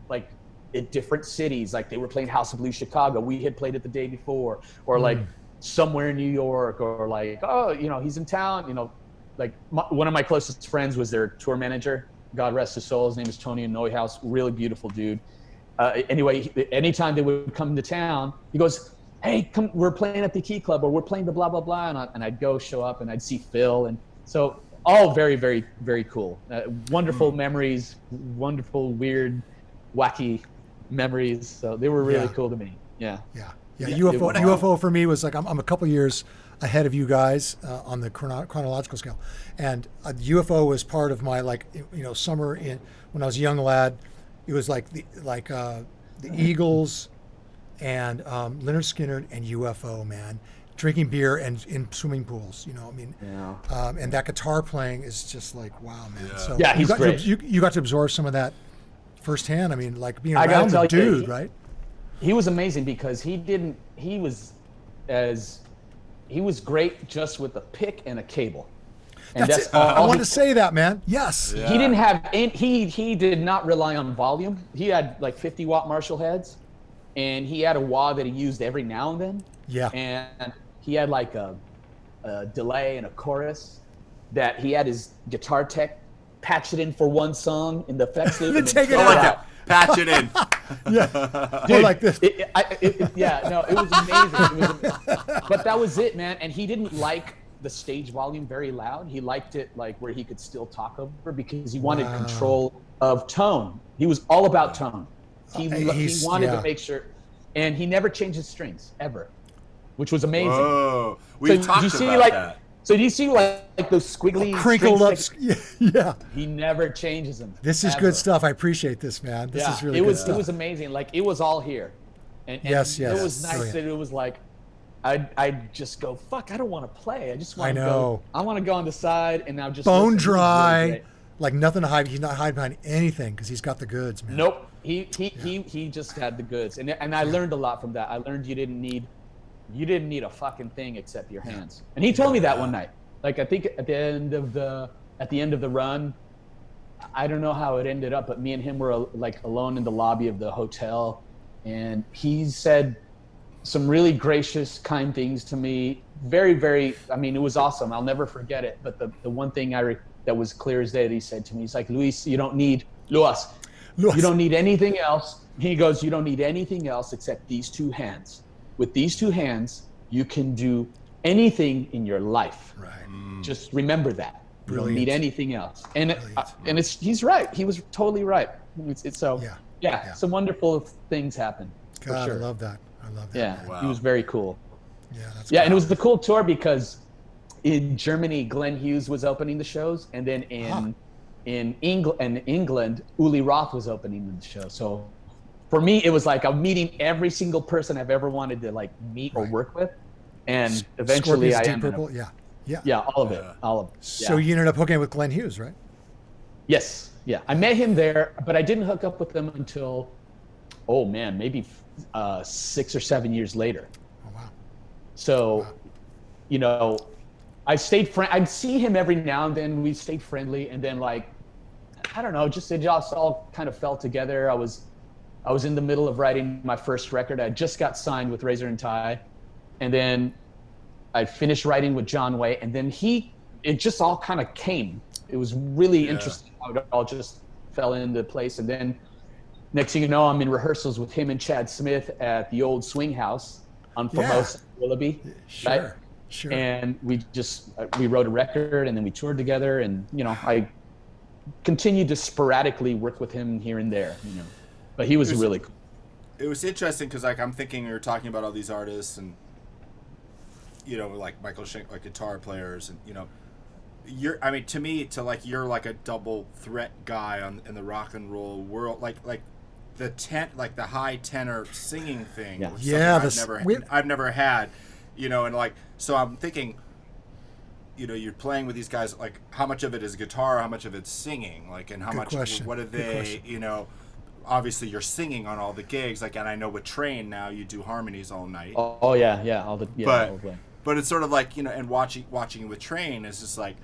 like, at different cities. Like, they were playing House of Blues Chicago. We had played it the day before, or like somewhere in New York, or like, oh, he's in town. Like one of my closest friends was their tour manager. God rest his soul. His name is Tony Neuhaus. Really beautiful dude. Anyway, anytime they would come to town, he goes, hey, come, we're playing at the Key Club, or we're playing the blah, blah, blah. And I'd go show up, and I'd see Phil. And so all very, very, very cool. Wonderful memories, wonderful, weird, wacky memories. So they were really cool to me. Yeah. UFO for me was like, I'm a couple years ahead of you guys on the chronological scale, and UFO was part of my summer when I was a young lad. It was like the Eagles and Lynyrd Skynyrd and UFO, man, drinking beer and in swimming pools. And that guitar playing is just like, wow, man. Yeah. So he's great. You got to absorb some of that firsthand. I mean, like being around the dude, right? He was amazing because he was great just with a pick and a cable. And that's it. I wanted to say that, man. Yes. Yeah. He didn't have he did not rely on volume. He had like 50-watt Marshall heads, and he had a wah that he used every now and then. Yeah. And he had like a delay and a chorus that he had his guitar tech patch it in for one song in the effects loop. Then take it out. out. Patch it in. Yeah. Dude, like this. It was amazing. But that was it, man. And he didn't like the stage volume very loud. He liked it like where he could still talk over, because he wanted control of tone. He was all about tone. He wanted to make sure, and he never changed his strings ever, which was amazing. Whoa. We've talked about that. So do you see like those squiggly crinkled up? Yeah. He never changes them. This is good stuff. I appreciate this, man. This is really good stuff. It was amazing. Like, it was all here. And yes. It was nice that it was like, I'd just go, fuck, I don't want to play. I just want to go. I want to go on the side and now just bone listen. dry, really like nothing to hide. He's not hiding behind anything because he's got the goods, man. Nope. He just had the goods, and I learned a lot from that. I learned you didn't need a fucking thing except your hands. And he told me that one night. Like, I think at the end of the run, I don't know how it ended up, but me and him were like alone in the lobby of the hotel, and he said some really gracious, kind things to me. Very, very. I mean, it was awesome. I'll never forget it. But the one thing that was clear as day that he said to me, he's like, Luis, you don't need anything else. He goes, you don't need anything else except these two hands. With these two hands, you can do anything in your life. Right. Just remember that. Brilliant. You don't need anything else. And he's right. He was totally right. Some wonderful things happen. God, for sure. I love that. Yeah, wow. He was very cool. Yeah, that's and it was the cool tour because in Germany, Glenn Hughes was opening the shows, and then in England, Uli Roth was opening the show. So for me, it was like I'm meeting every single person I've ever wanted to like meet or work with, and eventually I ended up. Yeah, all of it. Yeah. So you ended up hooking up with Glenn Hughes, right? Yes. Yeah, I met him there, but I didn't hook up with him until, maybe 6 or 7 years later. Oh wow. So, I stayed I'd see him every now and then. We stayed friendly, and then I don't know, it just all kind of fell together. I was in the middle of writing my first record. I just got signed with Razor and Tie, and then I finished writing with John Way, and then it just all kind of came. It was really interesting how it all just fell into place. And then next thing you know, I'm in rehearsals with him and Chad Smith at the old swing house on Formosa, Willoughby. Sure. Right? Sure. And we wrote a record, and then we toured together, and I continued to sporadically work with him here and there, but he was really cool. It was interesting because like I'm thinking you're talking about all these artists and like Michael Schenk, like guitar players, and you're you're like a double threat guy in the rock and roll world, like the high tenor singing thing. I've never had, and like so I'm thinking, you're playing with these guys, like how much of it is guitar, how much of it's singing, like, and how much what are they, obviously you're singing on all the gigs, like, and I know with Train now you do harmonies all night. Oh yeah, all the but it's sort of like, and watching with Train is just like,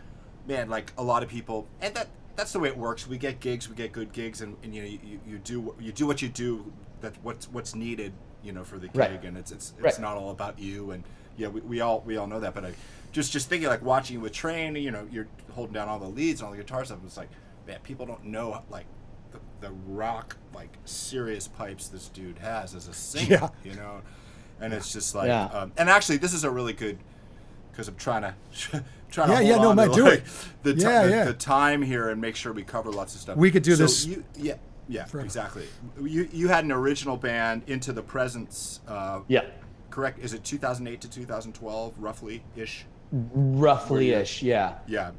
man, like a lot of people, and that's the way it works. We get gigs, we get good gigs, and you do what you do, that what's needed, for the gig, and it's not all about you, and we all know that. But I just thinking, like watching with Train, you're holding down all the leads and all the guitar stuff. It's like, man, people don't know like the rock, like serious pipes this dude has as a singer, and it's just like, and actually this is a really good, because I'm trying to hold on to like the time here and make sure we cover lots of stuff. We could do this. Exactly. You had an original band, Into the Presence. Correct. Is it 2008 to 2012, roughly-ish? Roughly-ish, yeah. Yeah.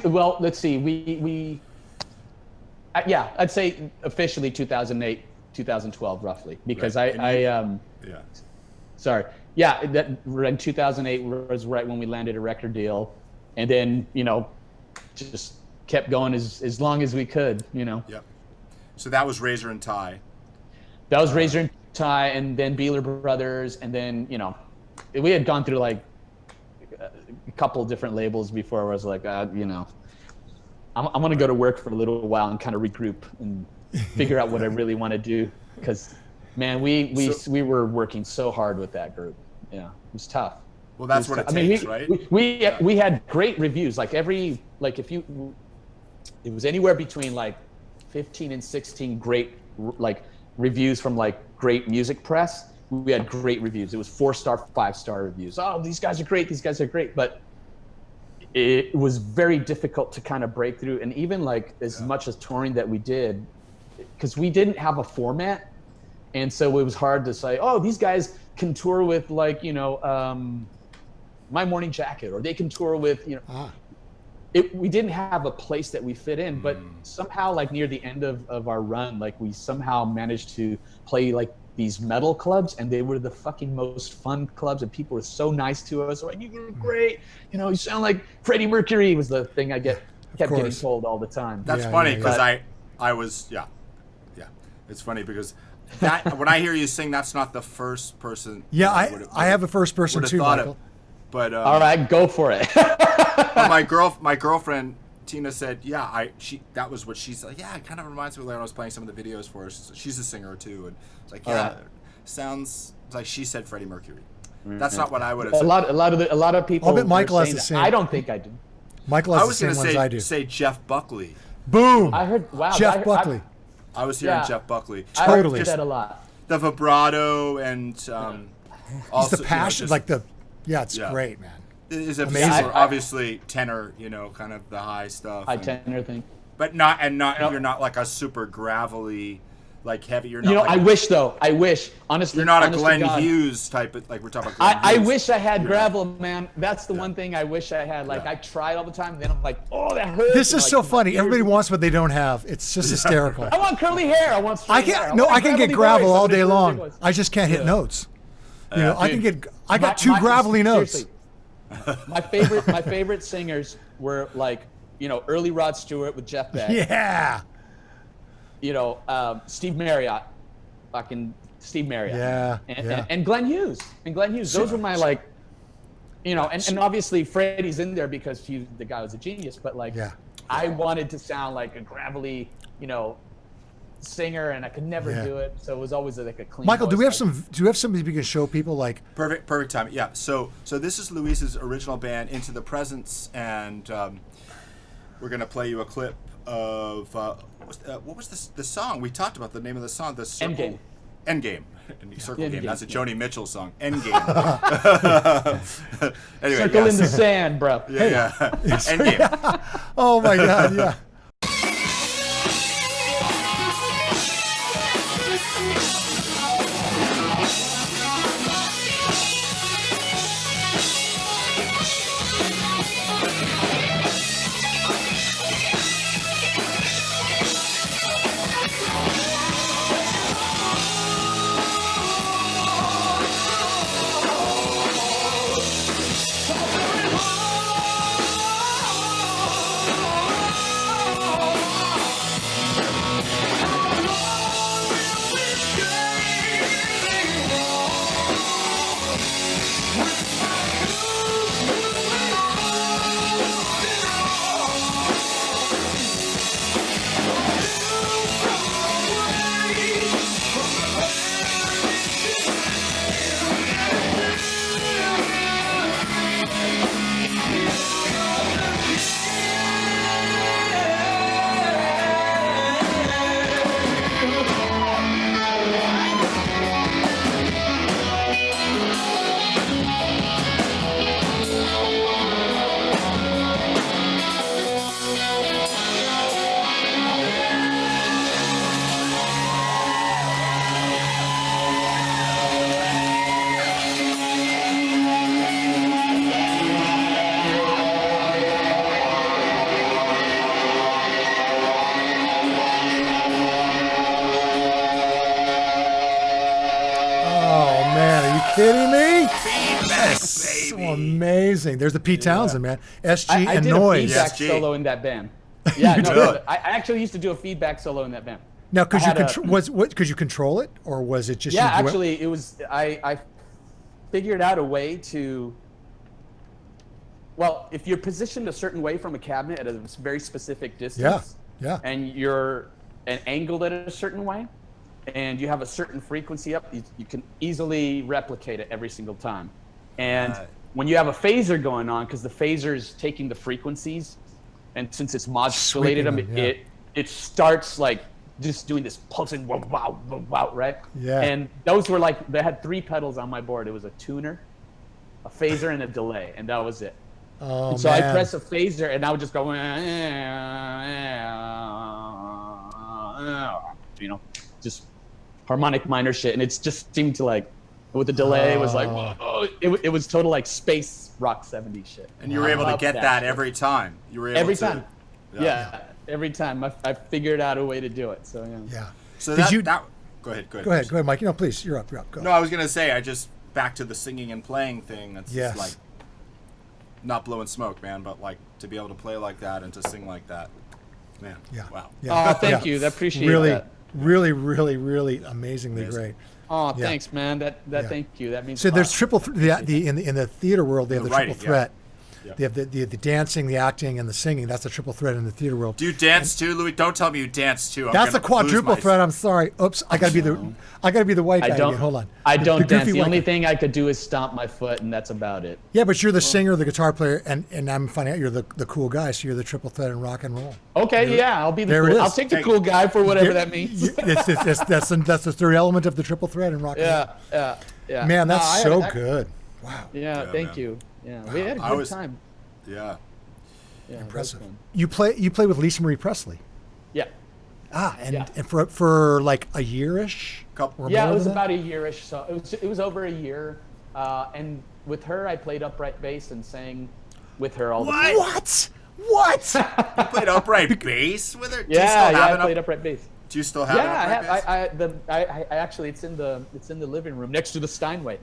Well, let's see. I'd say officially 2008, 2012, roughly, because Sorry. Yeah, that in 2008 was right when we landed a record deal, and then just kept going as long as we could. Yep. So that was Razor and Tie. That was Razor and Tie, and then Beeler Brothers, and then we had gone through like a couple different labels before. I was like, I'm gonna go to work for a little while and kind of regroup and figure out what I really want to do, because man, we were working so hard with that group. Yeah, it was tough. Well, that's what it takes, right? We had great reviews. Like it was anywhere between like 15 and 16 great like reviews from like great music press. We had great reviews. It was 4-star, 5-star reviews. Oh, these guys are great. These guys are great. But it was very difficult to kind of break through. And even like as much as touring that we did, because we didn't have a format. And so it was hard to say, oh, these guys can tour with like, My Morning Jacket, or they can tour with, we didn't have a place that we fit in, but somehow like near the end of our run, like we somehow managed to play like these metal clubs, and they were the fucking most fun clubs, and people were so nice to us. Like, you were great. You sound like Freddie Mercury was the thing I kept getting told all the time. That's funny, because I was, it's funny because that when I hear you sing, that's not the first person. Yeah, I have a first person too, Michael. But all right, go for it. my girlfriend Tina said, that was what she said. Yeah, it kind of reminds me of when I was playing some of the videos for her. She's a singer too, and it's like, sounds like she said Freddie Mercury. That's not what I would have said. A lot of people. I'll bet Michael has the same. I don't think I do. Michael has the same ones I do. Say Jeff Buckley. Boom. I heard. Wow. Jeff Buckley. I was hearing Jeff Buckley. Totally. I heard that a lot. The vibrato and also the passion, it's great, man. Is amazing. Obviously tenor, kind of the high stuff. High tenor thing. But you're not like a super gravelly, like heavy. You're not. I wish though. Honestly. You're not a Glenn Hughes type of, like we're talking about. I wish I had gravel, man. That's the one thing I wish I had. Like I tried all the time, and then I'm like, oh, that hurts. This is so funny. Everybody wants what they don't have. It's just hysterical. I want curly hair. I want straight hair. I can get gravel all day long. I just can't hit notes. I got two gravelly notes. My favorite singers were like, early Rod Stewart with Jeff Beck. Yeah. Steve Marriott, fucking Steve Marriott. Yeah. And Glenn Hughes. Those were my like, and obviously Freddie's in there because the guy was a genius. But like, I wanted to sound like a gravelly, singer, and I could never do it. So it was always like a clean. Michael, voice. do you have something we can show people like? Perfect time. Yeah. So this is Luis's original band, Into the Presence, and we're gonna play you a clip of what was the song we talked about? The name of the song, the Circle Endgame. Endgame. Circle Game. Endgame, That's a yeah. Joni Mitchell song. Endgame. Anyway, Circle in the yes. sand, bro. Yeah. Endgame. Oh my God, yeah. Kidding me? That's so amazing. There's the Pete Townsend, man. SG I and did noise. a feedback SG. solo in that band. Yeah, You no, did? no, I actually used to do a feedback solo in that band. Now, could I you had could you control it, or was it just Yeah, you went- actually, it was. I figured out a way to. Well, if you're positioned a certain way from a cabinet at a very specific distance, yeah. and you're angled at a certain way, and you have a certain frequency up, you can easily replicate it every single time. And when you have a phaser going on, because the phaser is taking the frequencies, and since it's modulated them, Sweeping them, yeah. it starts like just doing this pulsing wow, wow, wow, wow, right? Yeah. And those were like, they had 3 pedals on my board. It was a tuner, a phaser, and a delay, and that was it. Oh, And so man. I press a phaser, and I would just go, just harmonic minor shit, and it just seemed to like, with the delay, it was like, whoa, it was total like space rock 70s shit. And you were able to Love get that shit. every time. You were able Every to, time. Yeah, every time I figured out a way to do it. So yeah. Yeah. So Did that, you- that go ahead. Go ahead, Mike. No, please, you're up. Go. No, I was gonna say, I just back to the singing and playing thing. It's Yes. like not blowing smoke, man, but like to be able to play like that and to sing like that, man. Yeah. Wow. Yeah. Oh, thank Yeah. you. I appreciate Really, that. really amazingly Amazing. great. Oh, Yeah. thanks, man. That Yeah. thank you. That means So a lot. there's triple in the theater world. They have The the triple writing, threat. Yeah. They have the dancing, the acting, and the singing. That's the triple threat in the theater world. Do you dance too, Louis? Don't tell me you dance too. I'm That's the gonna lose quadruple my- threat. I'm sorry. Oops. I gotta be the white guy I don't. again. Hold on. I don't goofy dance. The white only guy. thing I could do is stomp my foot, and that's about it. Yeah, but you're the singer, the guitar player, and I'm finding out you're the cool guy. So you're the triple threat in rock and roll. Okay, yeah, I'll be the There it cool. is. I'll take the cool guy for whatever that means. That's the third element of the triple threat in rock and roll. Yeah. Man, No, that's so good. Wow. Yeah, thank man. you. Yeah, we had a I good was- time. Yeah. Yeah, Impressive. that was fun. You play with Lisa Marie Presley. Yeah. And Yeah. and for like a year-ish. Couple. Or Yeah, more it was than that? about a year-ish. So it was over a year, and with her, I played upright bass and sang with her all the time. What? What? You played upright bass with her? Do you Yeah, still have I an played upright bass. Do you still have an upright bass? I actually it's in the living room next to the Steinway.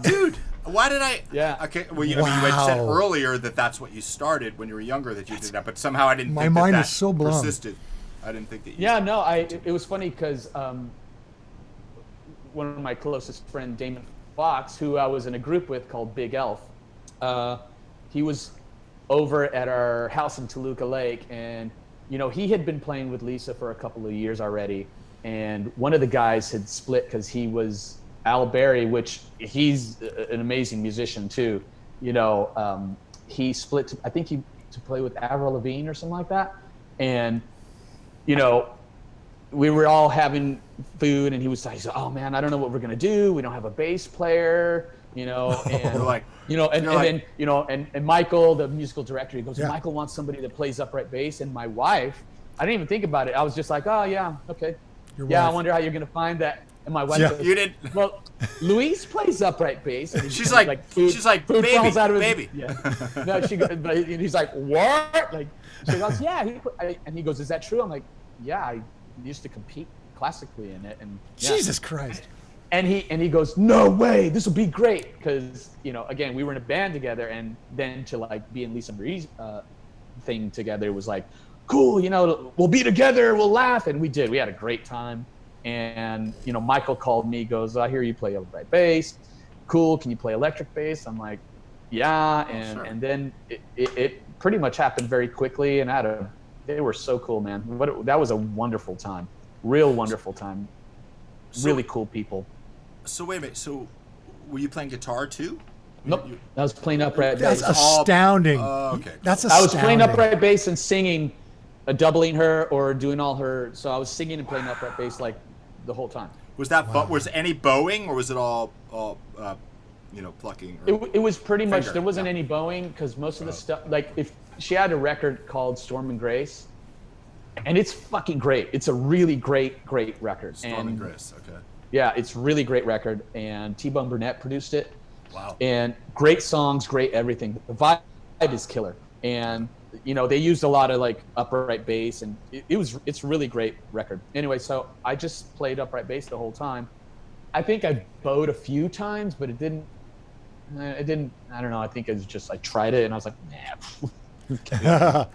Dude, why did I? Yeah. Okay. Well, I mean, you had said Wow. earlier that that's what you started when you were younger, that you did that, but somehow I didn't My think mind that is so blown. persisted. I didn't think that you. Yeah, no, it was funny because one of my closest friend, Damon Fox, who I was in a group with called Big Elf, he was over at our house in Toluca Lake, and he had been playing with Lisa for a couple of years already, and one of the guys had split because he was Al Berry, which he's an amazing musician too. He split to play with Avril Lavigne or something like that, and you know, we were all having food, and he was like, "Oh man, I don't know what we're gonna do. We don't have a bass player, you know." And like, you know, and then you know, and Michael, the musical director, he goes, "Michael wants somebody that plays upright bass." And my wife, I didn't even think about it. I was just like, "Oh yeah, okay, I wonder how you're gonna find that." And my wife goes, you didn't. Well, Luis plays upright bass. And she's like, food falls out of his, Yeah. No, she goes, but he's like, "What?" Like, she goes, "Yeah." And he goes, "Is that true?" I'm like, "Yeah, I used to compete classically in it." And Jesus Christ. And he goes, "No way, this will be great." Because, you know, again, we were in a band together, and then to like be in Lisa Marie's thing together was like, cool, you know, we'll be together, we'll laugh. And we did. We had a great time. And, you know, Michael called me, goes, "I hear you play upright bass. Cool, can you play electric bass?" I'm like, "Yeah." And then it pretty much happened very quickly. And they were so cool, man. That was a wonderful time. Real wonderful time. Really cool people. So wait a minute. So were you playing guitar too? Nope. I was playing upright bass. That's astounding. Okay. That's astounding. I was playing upright bass and singing, doubling her or doing all her. So I was singing and playing upright bass like the whole time. Was that was any bowing, or was it all you know, plucking? It was pretty much, there wasn't yeah. any bowing, because most of the stuff, like if she had a record called Storm and Grace, and it's fucking great. It's a really great record. Storm and Grace, okay. Yeah, it's really great record, and T-Bone Burnett produced it. Wow. And great songs, great everything. The vibe is killer. And, you know, they used a lot of like upright bass, and it's really great record. Anyway, so I just played upright bass the whole time. I think I bowed a few times, but it didn't, I don't know. I think it was just, I tried it and I was like, nah. Yeah.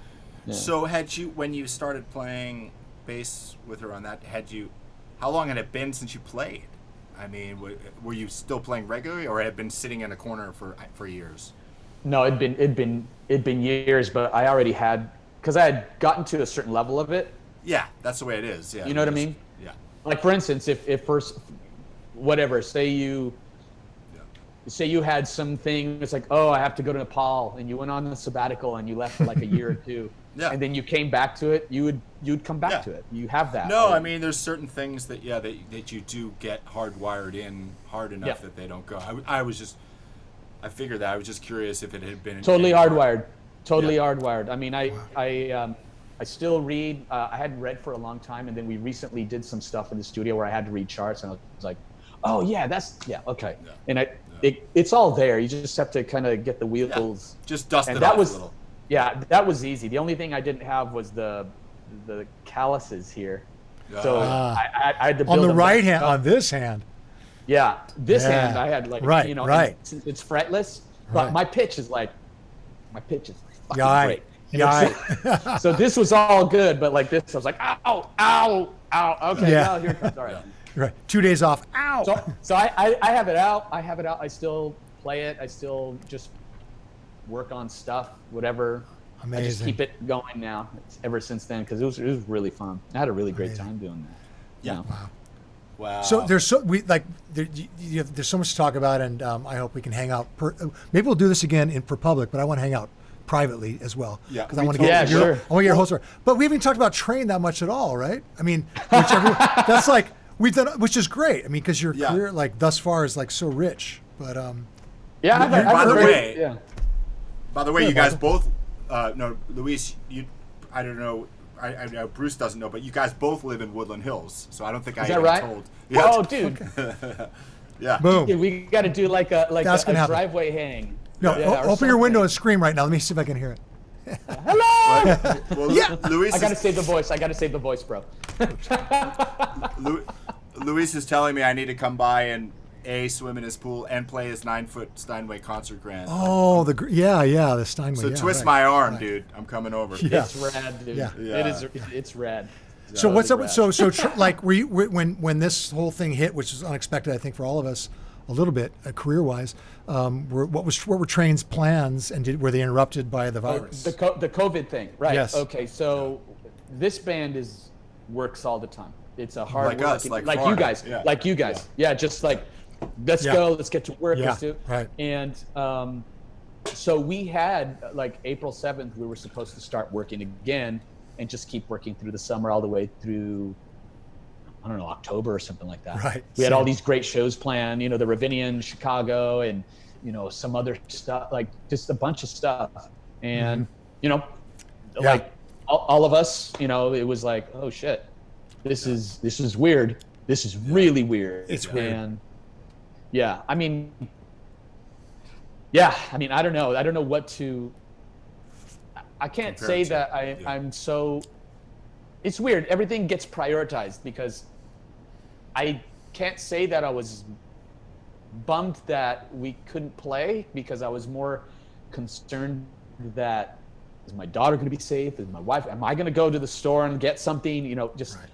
So when you started playing bass with her on that, how long had it been since you played? I mean, were you still playing regularly, or had it been sitting in a corner for years? No, it'd been years, but I already had, because I had gotten to a certain level of it. Yeah, that's the way it is. Yeah. You know what I mean? Yeah. Like, for instance, if first, whatever, say you had something, it's like, oh, I have to go to Nepal, and you went on a sabbatical and you left for like a year or two. Yeah. And then you came back to it, you'd come back to it. You have that. No, I mean, there's certain things that that you do get hardwired in hard enough that they don't go. I figured that. I was just curious if it had been totally hardwired. Totally hardwired. I mean, I still read. I hadn't read for a long time, and then we recently did some stuff in the studio where I had to read charts, and I was like, oh yeah, okay. Yeah. And it's all there. You just have to kind of get the wheels. Yeah. Just dust it off a little. Yeah, that was easy. The only thing I didn't have was the calluses here. So I had to build on the right hand, up. on this hand. Yeah, this hand I had like, you know, since it's fretless, but my pitch is fucking great. Yeah. So this was all good, but like this, I was like, ow. Okay, now here it comes. All right. Right. 2 days off. Ow. So I have it out. I still play it. I still just work on stuff, whatever. Amazing. I just keep it going now. Ever since then, because it was really fun. I had a really great time doing that. Yeah. Wow. So there's so much to talk about, and I hope we can hang out. Maybe we'll do this again for public, but I want to hang out privately as well. Yeah. Because I want to get your whole story. But we haven't talked about Train that much at all, right? I mean, that's like we've done, which is great. I mean, because your career like thus far is like so rich. But by the way, you guys both. No, Luis, I don't know. I know Bruce doesn't know, but you guys both live in Woodland Hills, so I don't think I even told. Yeah. Oh, dude. Yeah. Boom. Dude, we got to do like a driveway hang. No, open your window and scream right now. Let me see if I can hear it. Hello. Well, Luis, I got to save the voice, bro. Luis is telling me I need to come by and swim in his pool and play his 9-foot Steinway concert grand. Oh, the Steinway. So twist my arm, dude. I'm coming over. Yeah. It's rad, dude. Yeah. It's rad. So what's up? So like, were you when this whole thing hit, which was unexpected, I think for all of us, a little bit career-wise. What were Train's plans, and were they interrupted by the virus? The COVID thing, right? Yes. Okay, so this band works all the time. It's a hard like us, like you guys, like you guys. Yeah, just like let's go, let's get to work, let's do it. Right. And so we had like April 7th, we were supposed to start working again, and just keep working through the summer all the way through, I don't know, October or something like that. Right. We had all these great shows planned, the Ravinian, Chicago, and, some other stuff, like just a bunch of stuff. And, like all of us, it was like, oh shit, this is weird. This is really weird. It's weird. And I don't know. I don't know what to, I can't say that I'm so, it's weird. Everything gets prioritized because I can't say that I was bummed that we couldn't play, because I was more concerned that, is my daughter going to be safe? Is my wife, am I going to go to the store and get something,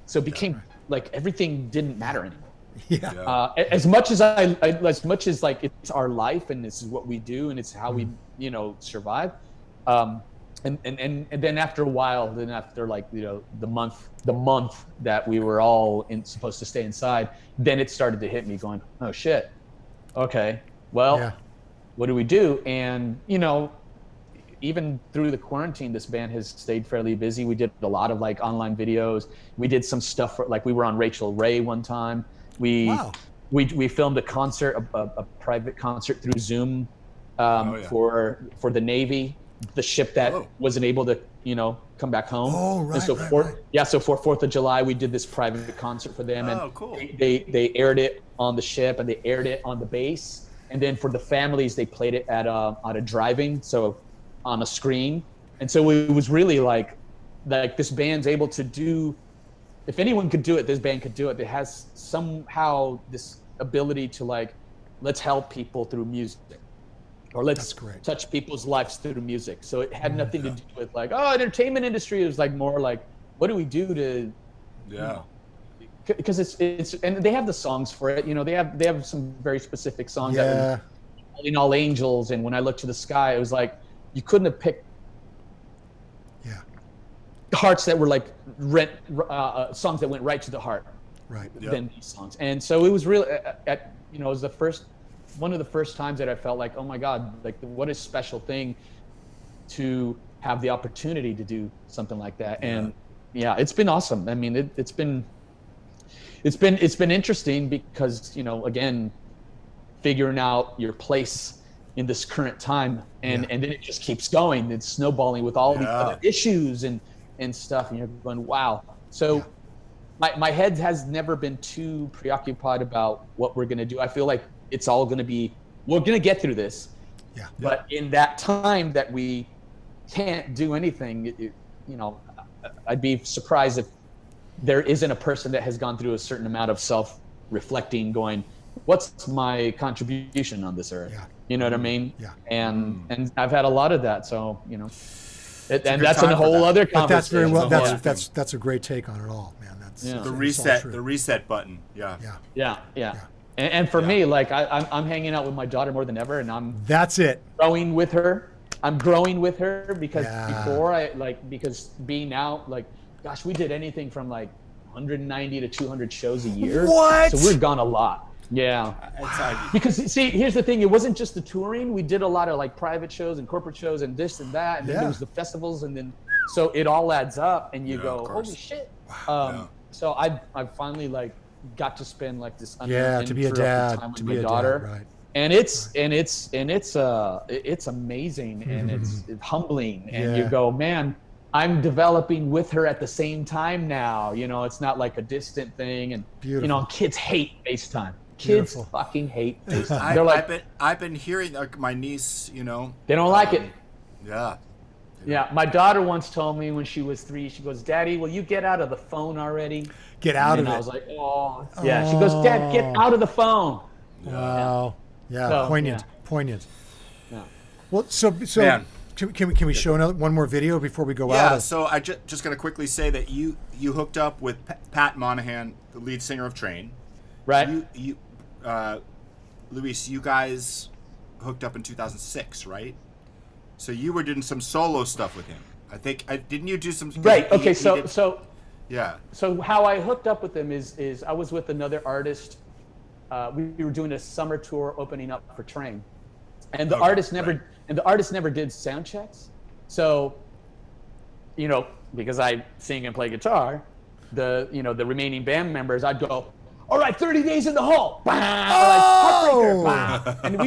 so it became like everything didn't matter anymore. Yeah. As much as as much as like it's our life and this is what we do and it's how we, survive. And then after a while, then after like, the month that we were all supposed to stay inside, then it started to hit me going, oh shit. Okay. Well, what do we do? And, even through the quarantine, this band has stayed fairly busy. We did a lot of like online videos. We did some stuff like we were on Rachel Ray one time. We filmed a concert, a private concert through Zoom for the Navy, the ship that wasn't able to, come back home. Oh, right. And so so for 4th of July, we did this private concert for them. And cool. They aired it on the ship and they aired it on the base. And then for the families, they played it at a drive-in, so on a screen. And so it was really like this band's able to do, if anyone could do it, this band could do it. It has somehow this ability to like, let's help people through music, or let's touch people's lives through music. So it had nothing to do with like, entertainment industry. It was like more like, what do we do to, because it's and they have the songs for it. They have some very specific songs that were Calling All Angels, and When I Look to the Sky. It was like, you couldn't have picked hearts that were like songs that went right to the heart, than these songs. And so it was really it was one of the first times that I felt like, oh my God, like what a special thing to have the opportunity to do something like that. And it's been awesome. I mean, it's been interesting because, again, figuring out your place in this current time, and then it just keeps going. It's snowballing with all the other issues and stuff, and you're going, wow. So my head has never been too preoccupied about what we're gonna do. I feel like it's all gonna be, we're gonna get through this. But in that time that we can't do anything, I'd be surprised if there isn't a person that has gone through a certain amount of self-reflecting, going, what's my contribution on this earth? You know what I mean? And I've had a lot of that. So, and that's a whole other conversation. But that's very well. That's a great take on it all, man. That's the reset button. And for me, like I'm hanging out with my daughter more than ever, and that's it. Growing with her. I'm growing with her because before because being out, like, gosh, we did anything from like 190 to 200 shows a year. What? So we're gone a lot. Yeah. Because see, here's the thing. It wasn't just the touring. We did a lot of like private shows and corporate shows and this and that. And then there was the festivals. And then, so it all adds up and you go, holy shit. So I finally like got to spend like this to be a dad, time with my daughter. Right. And it's amazing and it's humbling. And you go, man, I'm developing with her at the same time now. It's not like a distant thing. And kids hate FaceTime. Kids fucking hate FaceTime. They're like, I've been hearing like my niece, they don't like it. Yeah. My daughter once told me when she was 3, she goes, Daddy, will you get out of the phone already? Get out of it. And I was like, oh. Yeah. She goes, Dad, get out of the phone. Wow. Yeah. So, poignant. Yeah. Well, so man. Can we show one more video before we go out? Yeah, so I just going to quickly say that you hooked up with Pat Monahan, the lead singer of Train. Right. You Luis, you guys hooked up in 2006, right? So you were doing some solo stuff with him. I think, didn't you do some? Right. Okay. So yeah. So how I hooked up with him is I was with another artist. We were doing a summer tour opening up for Train, and the artist never did sound checks. So because I sing and play guitar, the remaining band members, I'd go, all right, 30 days in the hole, bah! Or like Heartbreaker, bah! And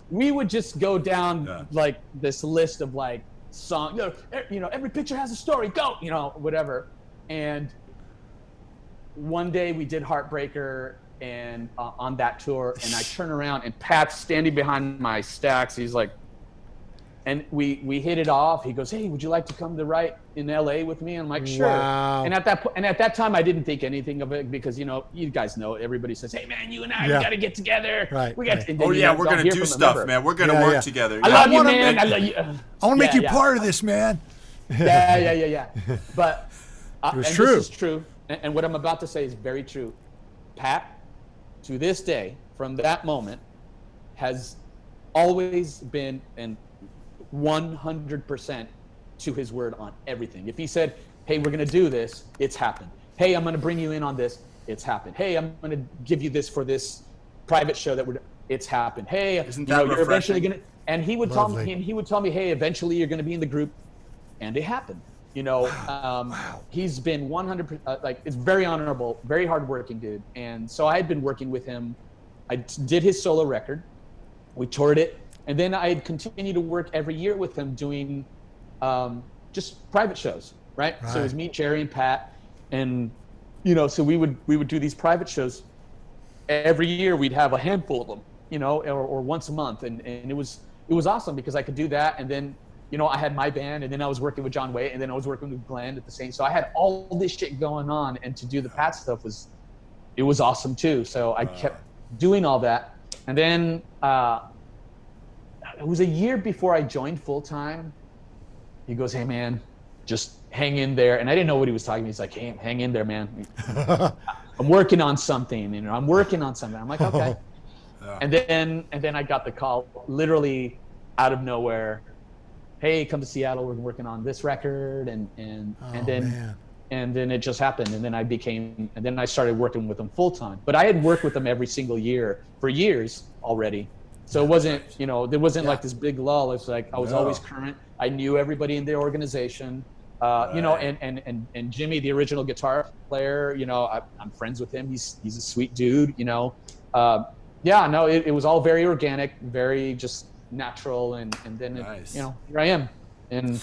we would just go down like this list of like song, every picture has a story, go, whatever. And one day we did Heartbreaker and on that tour, and I turn around and Pat's standing behind my stacks. He's like, and we hit it off. He goes, hey, would you like to come to write in LA with me? I'm like, sure. Wow. And at that time, I didn't think anything of it because, you guys know, everybody says, hey, man, you and I, we got to get together. Right. We got. Right. We're going to do stuff, man. We're going to work together. I love you, man. I love you. I want to make you part of this, man. Yeah. But it was and true. This is true. And what I'm about to say is very true. Pat, to this day, from that moment, has always been and 100% to his word on everything. If he said, hey, we're going to do this, it's happened. Hey, I'm going to bring you in on this, it's happened. Hey, I'm going to give you this for this private show it's happened. Hey, you're eventually going to, and he would tell me, hey, eventually you're going to be in the group, and it happened. He's been 100%, it's very honorable, very hardworking dude. And so I had been working with him. I did his solo record. We toured it. And then I'd continue to work every year with him doing just private shows, right? So it was me, Jerry, and Pat. And, so we would do these private shows. Every year we'd have a handful of them, or once a month. And it was awesome because I could do that. And then, I had my band, and then I was working with John Waite, and then I was working with Glenn at the same. So I had all this shit going on, and to do the Pat stuff was awesome too. So I kept doing all that. And then it was a year before I joined full time. He goes, hey man, just hang in there. And I didn't know what he was talking about. He's like, hey, hang in there, man. I'm working on something. I'm working on something. I'm like, okay. And then I got the call literally out of nowhere. Hey, come to Seattle. We're working on this record. And then it just happened. And then I started working with him full time. But I had worked with him every single year for years already. So it wasn't, there wasn't like this big lull. It's like I was always current. I knew everybody in the organization, and Jimmy, the original guitar player, I'm friends with him. He's a sweet dude, it was all very organic, very just natural. And then, nice. Here I am. And,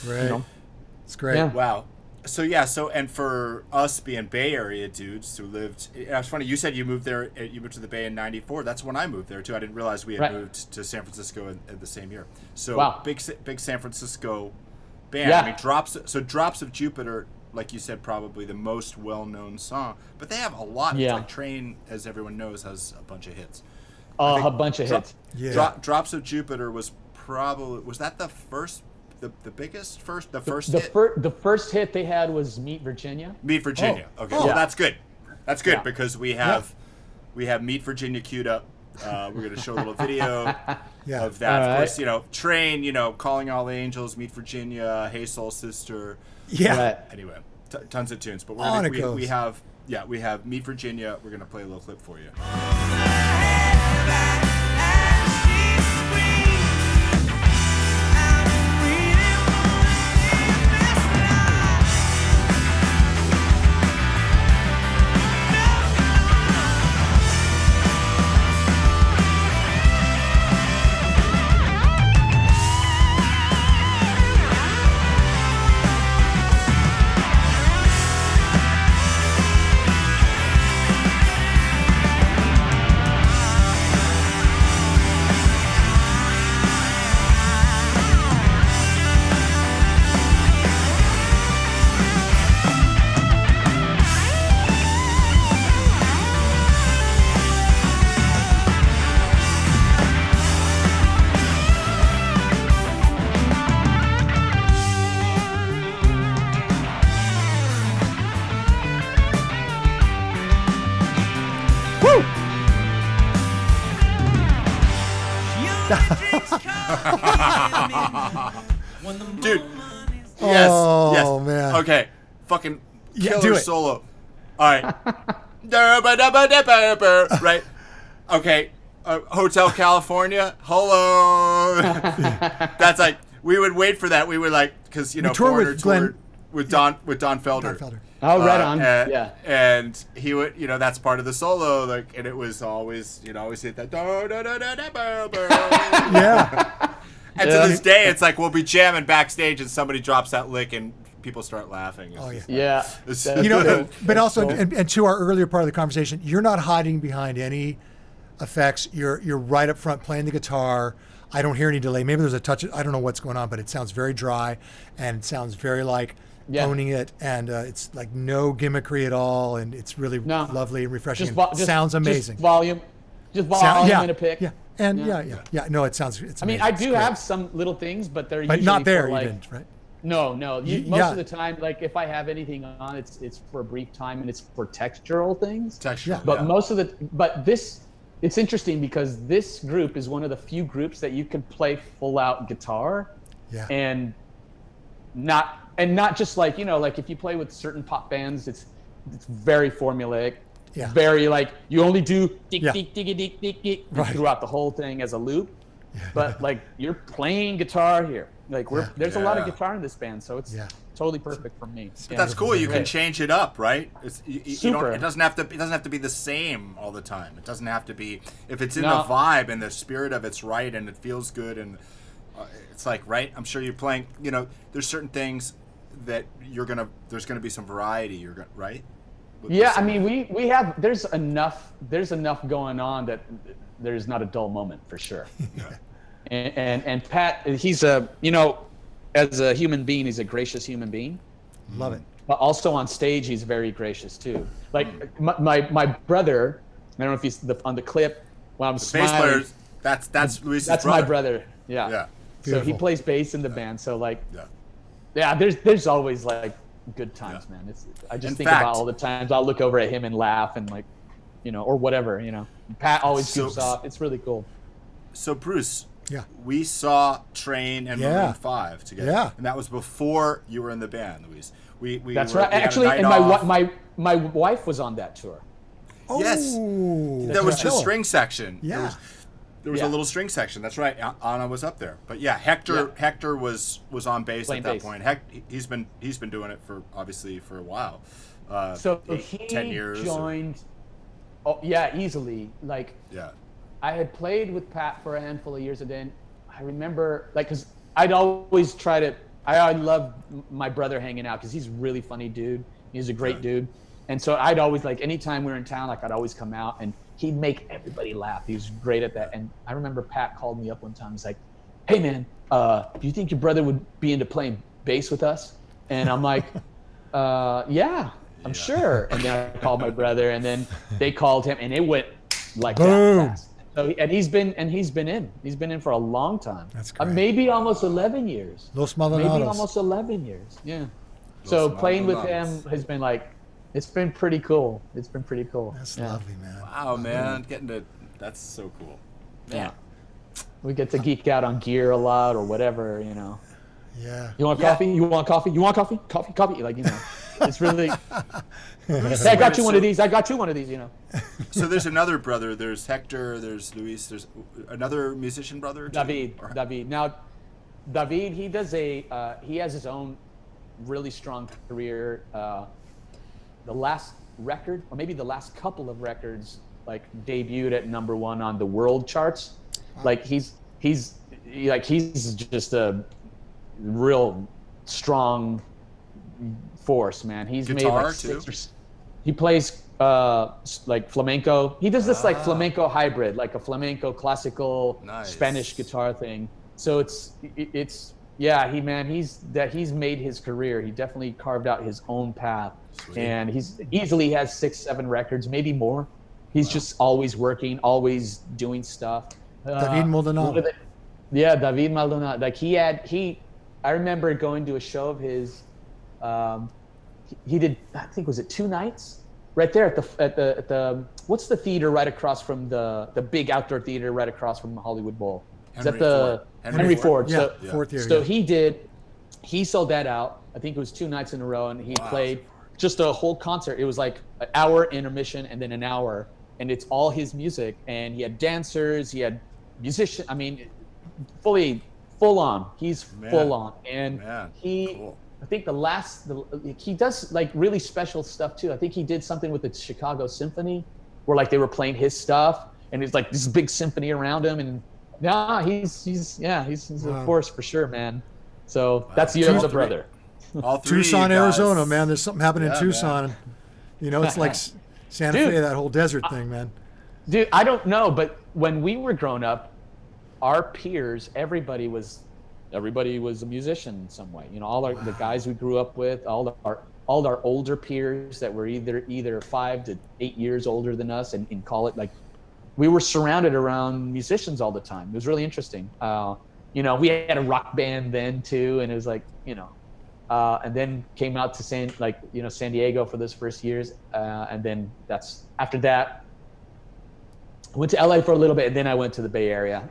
it's great. Yeah. Wow. So and for us being Bay Area dudes who lived, it's funny, you said you moved to the Bay in '94. That's when I moved there too. I didn't realize we had moved to San Francisco in the same year. So big San Francisco band. Yeah. I mean, Drops of Jupiter, like you said, probably the most well-known song, but they have a lot. Yeah. Like Train, as everyone knows, has a bunch of hits. A bunch of hits. Yeah. Drops of Jupiter was that the first? The biggest hit? The first hit they had was Meet Virginia. Meet Virginia. Okay, well that's good. That's good because we have Meet Virginia queued up. We're going to show a little video of that. Of course, Train, Calling All Angels, Meet Virginia, Hey Soul Sister. Yeah. Right. Anyway, tons of tunes, but we have Meet Virginia. We're going to play a little clip for you. Dude. Yes. Oh, yes. man. Okay. Fucking killer do it. solo. All right. Right. Okay. Hotel California. Hello. That's like, we would wait for that. We would like, because, We toured with Glenn. with Don Felder. Don Felder. Oh, right on. And, and he would, that's part of the solo, like, and it was always, always hit that. Yeah. And to this day, it's like we'll be jamming backstage, and somebody drops that lick, and people start laughing. Oh yeah. Yeah. But also, and to our earlier part of the conversation, you're not hiding behind any effects. You're right up front playing the guitar. I don't hear any delay. Maybe there's a touch. I don't know what's going on, but it sounds very dry, and it sounds very like owning it, and it's like no gimmickry at all, and it's really lovely and refreshing. Sounds amazing. Just volume and a pick. Yeah. And yeah. No, it's amazing. I mean, I do have some little things, but they're usually not there for, like, even, right? No. Most of the time, like if I have anything on, it's for a brief time and it's for textural things. But it's interesting because this group is one of the few groups that you can play full out guitar, and not just like like if you play with certain pop bands, it's very formulaic. Yeah. Very like you only do throughout the whole thing as a loop, but like you're playing guitar here. Like there's a lot of guitar in this band, so it's totally perfect for me. But that's cool. You can change it up, right? Super. It doesn't have to be the same all the time. It doesn't have to be if it's in the vibe and the spirit of it's right and it feels good and it's like right. I'm sure you're playing. There's certain things that there's gonna be some variety. Right. Yeah, I mean, we have there's enough going on that there's not a dull moment for sure. And Pat, he's as a human being, he's a gracious human being. Love it. But also on stage, he's very gracious too. Like my brother, I don't know if he's on the clip when I'm smiling. That's Luis's That's brother. my brother. Yeah. Yeah. So he plays bass in the band. So like, there's always like good times, man. I just think about all the times I'll look over at him and laugh and like, or whatever, Pat always goops off. It's really cool. So Bruce, we saw Train and Maroon 5 together. Yeah. And that was before you were in the band, Luis. That's right. Actually, and my wife was on that tour. Oh, yes. There was the string section. Yeah. There was a little string section. That's right. Anna was up there. But Hector was on bass playing at that point. He's been doing it for a while. So 10 years. Joined. Easily. Like. Yeah. I had played with Pat for a handful of years, and then I remember because I'd always try to. I love my brother hanging out because he's a really funny dude. He's a great dude, and so I'd always anytime we were in town, I'd always come out and he'd make everybody laugh. He was great at that. And I remember Pat called me up one time. He's like, "Hey man, do you think your brother would be into playing bass with us?" And I'm like, "Yeah, I'm sure." And then I called my brother, and then they called him, and it went like that fast. So he's been in for a long time. That's great. Maybe almost 11 years. Los Maldonados. Maybe almost 11 years. Yeah. So playing with him has been it's been pretty cool. It's been pretty cool. That's lovely, man. Wow, man, that's so cool. Yeah. We get to geek out on gear a lot or whatever, Yeah. You want coffee? You want coffee? You want coffee? Coffee. It's really. I got you one of these. I got you one of these. So there's another brother. There's Hector. There's Luis. There's another musician brother. David. Now, David, he does he has his own really strong career. The last record, or maybe the last couple of records, debuted at #1 on the world charts. Wow. He's just a real strong force, man. He's guitar made six. He plays flamenco. He does this flamenco hybrid, like a flamenco classical Spanish guitar thing. So he's made his career. He definitely carved out his own path. Sweet. And he's easily has 6-7 records, maybe more. He's just always working, always doing stuff. David Maldonado. David Maldonado. I remember going to a show of his. He did, I think, was it 2 nights? Right there at the what's the theater right across from the big outdoor theater right across from the Hollywood Bowl? Is that the Henry Ford? Yeah, fourth year. So he sold that out. I think it was 2 nights in a row, and he played just a whole concert. It was like an hour intermission and then an hour, and it's all his music. And he had dancers, he had musicians. I mean, full on. He's full on, and I think he does like really special stuff too. I think he did something with the Chicago Symphony, where like they were playing his stuff, and it's like this big symphony around him. And he's a force for sure, man. So that's the other brother. All three Tucson, guys. Arizona, man. There's something happening in Tucson. Man. You know, it's like Santa Fe, that whole desert thing, man. Dude, I don't know, but when we were growing up, our peers, everybody was a musician in some way. You know, the guys we grew up with, all our older peers that were either 5 to 8 years older than us, and call it like, we were surrounded around musicians all the time. It was really interesting. You know, we had a rock band then too, and it was like, you know, and then came out to San Diego for those first years, and then after that, I went to LA for a little bit, and then I went to the Bay Area,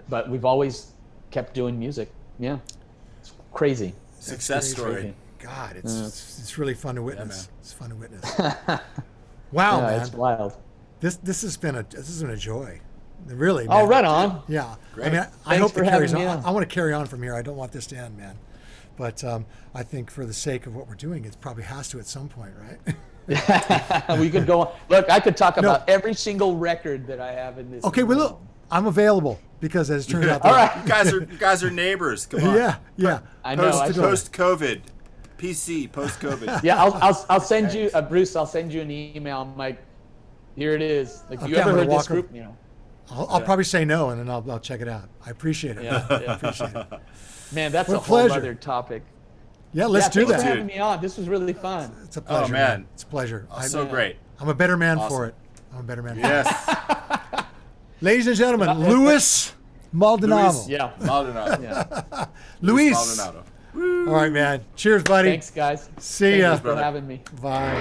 but we've always kept doing music. Yeah, it's crazy. Success story. Crazy. God, it's really fun to witness. It's fun to witness. Wow, man, it's wild. This has been a joy, really. Oh, man. right on. Yeah, Great. I mean, I hope for it carries having on. me I want to carry on from here. I don't want this to end, man. But I think for the sake of what we're doing, it probably has to at some point, right? We could go on. Look, I could talk about every single record that I have in this. Okay, well, look, I'm available because as it turns out, all right. You guys are neighbors. Come on. Yeah. I know. Post COVID, PC post COVID. Yeah, I'll send you, Bruce. I'll send you an email. I'm like, here it is. Like, Okay, you ever I'm gonna heard this walk group? You know. I'll probably say no, and then I'll check it out. I appreciate it. Yeah. I appreciate it. Man, that's What a a whole pleasure. other topic. Yeah, let's do Thanks that. for having me on. This was really fun. It's a pleasure. Oh, man. It's a pleasure. So great. I'm a better man Awesome. for it. I'm a better man. Yes. For it. Ladies and gentlemen, Luis Maldonado. Luis Yeah. Maldonado. Yeah. Luis. Maldonado. All right, man. Cheers, buddy. Thanks, guys. See ya. Thanks for having me. Bye.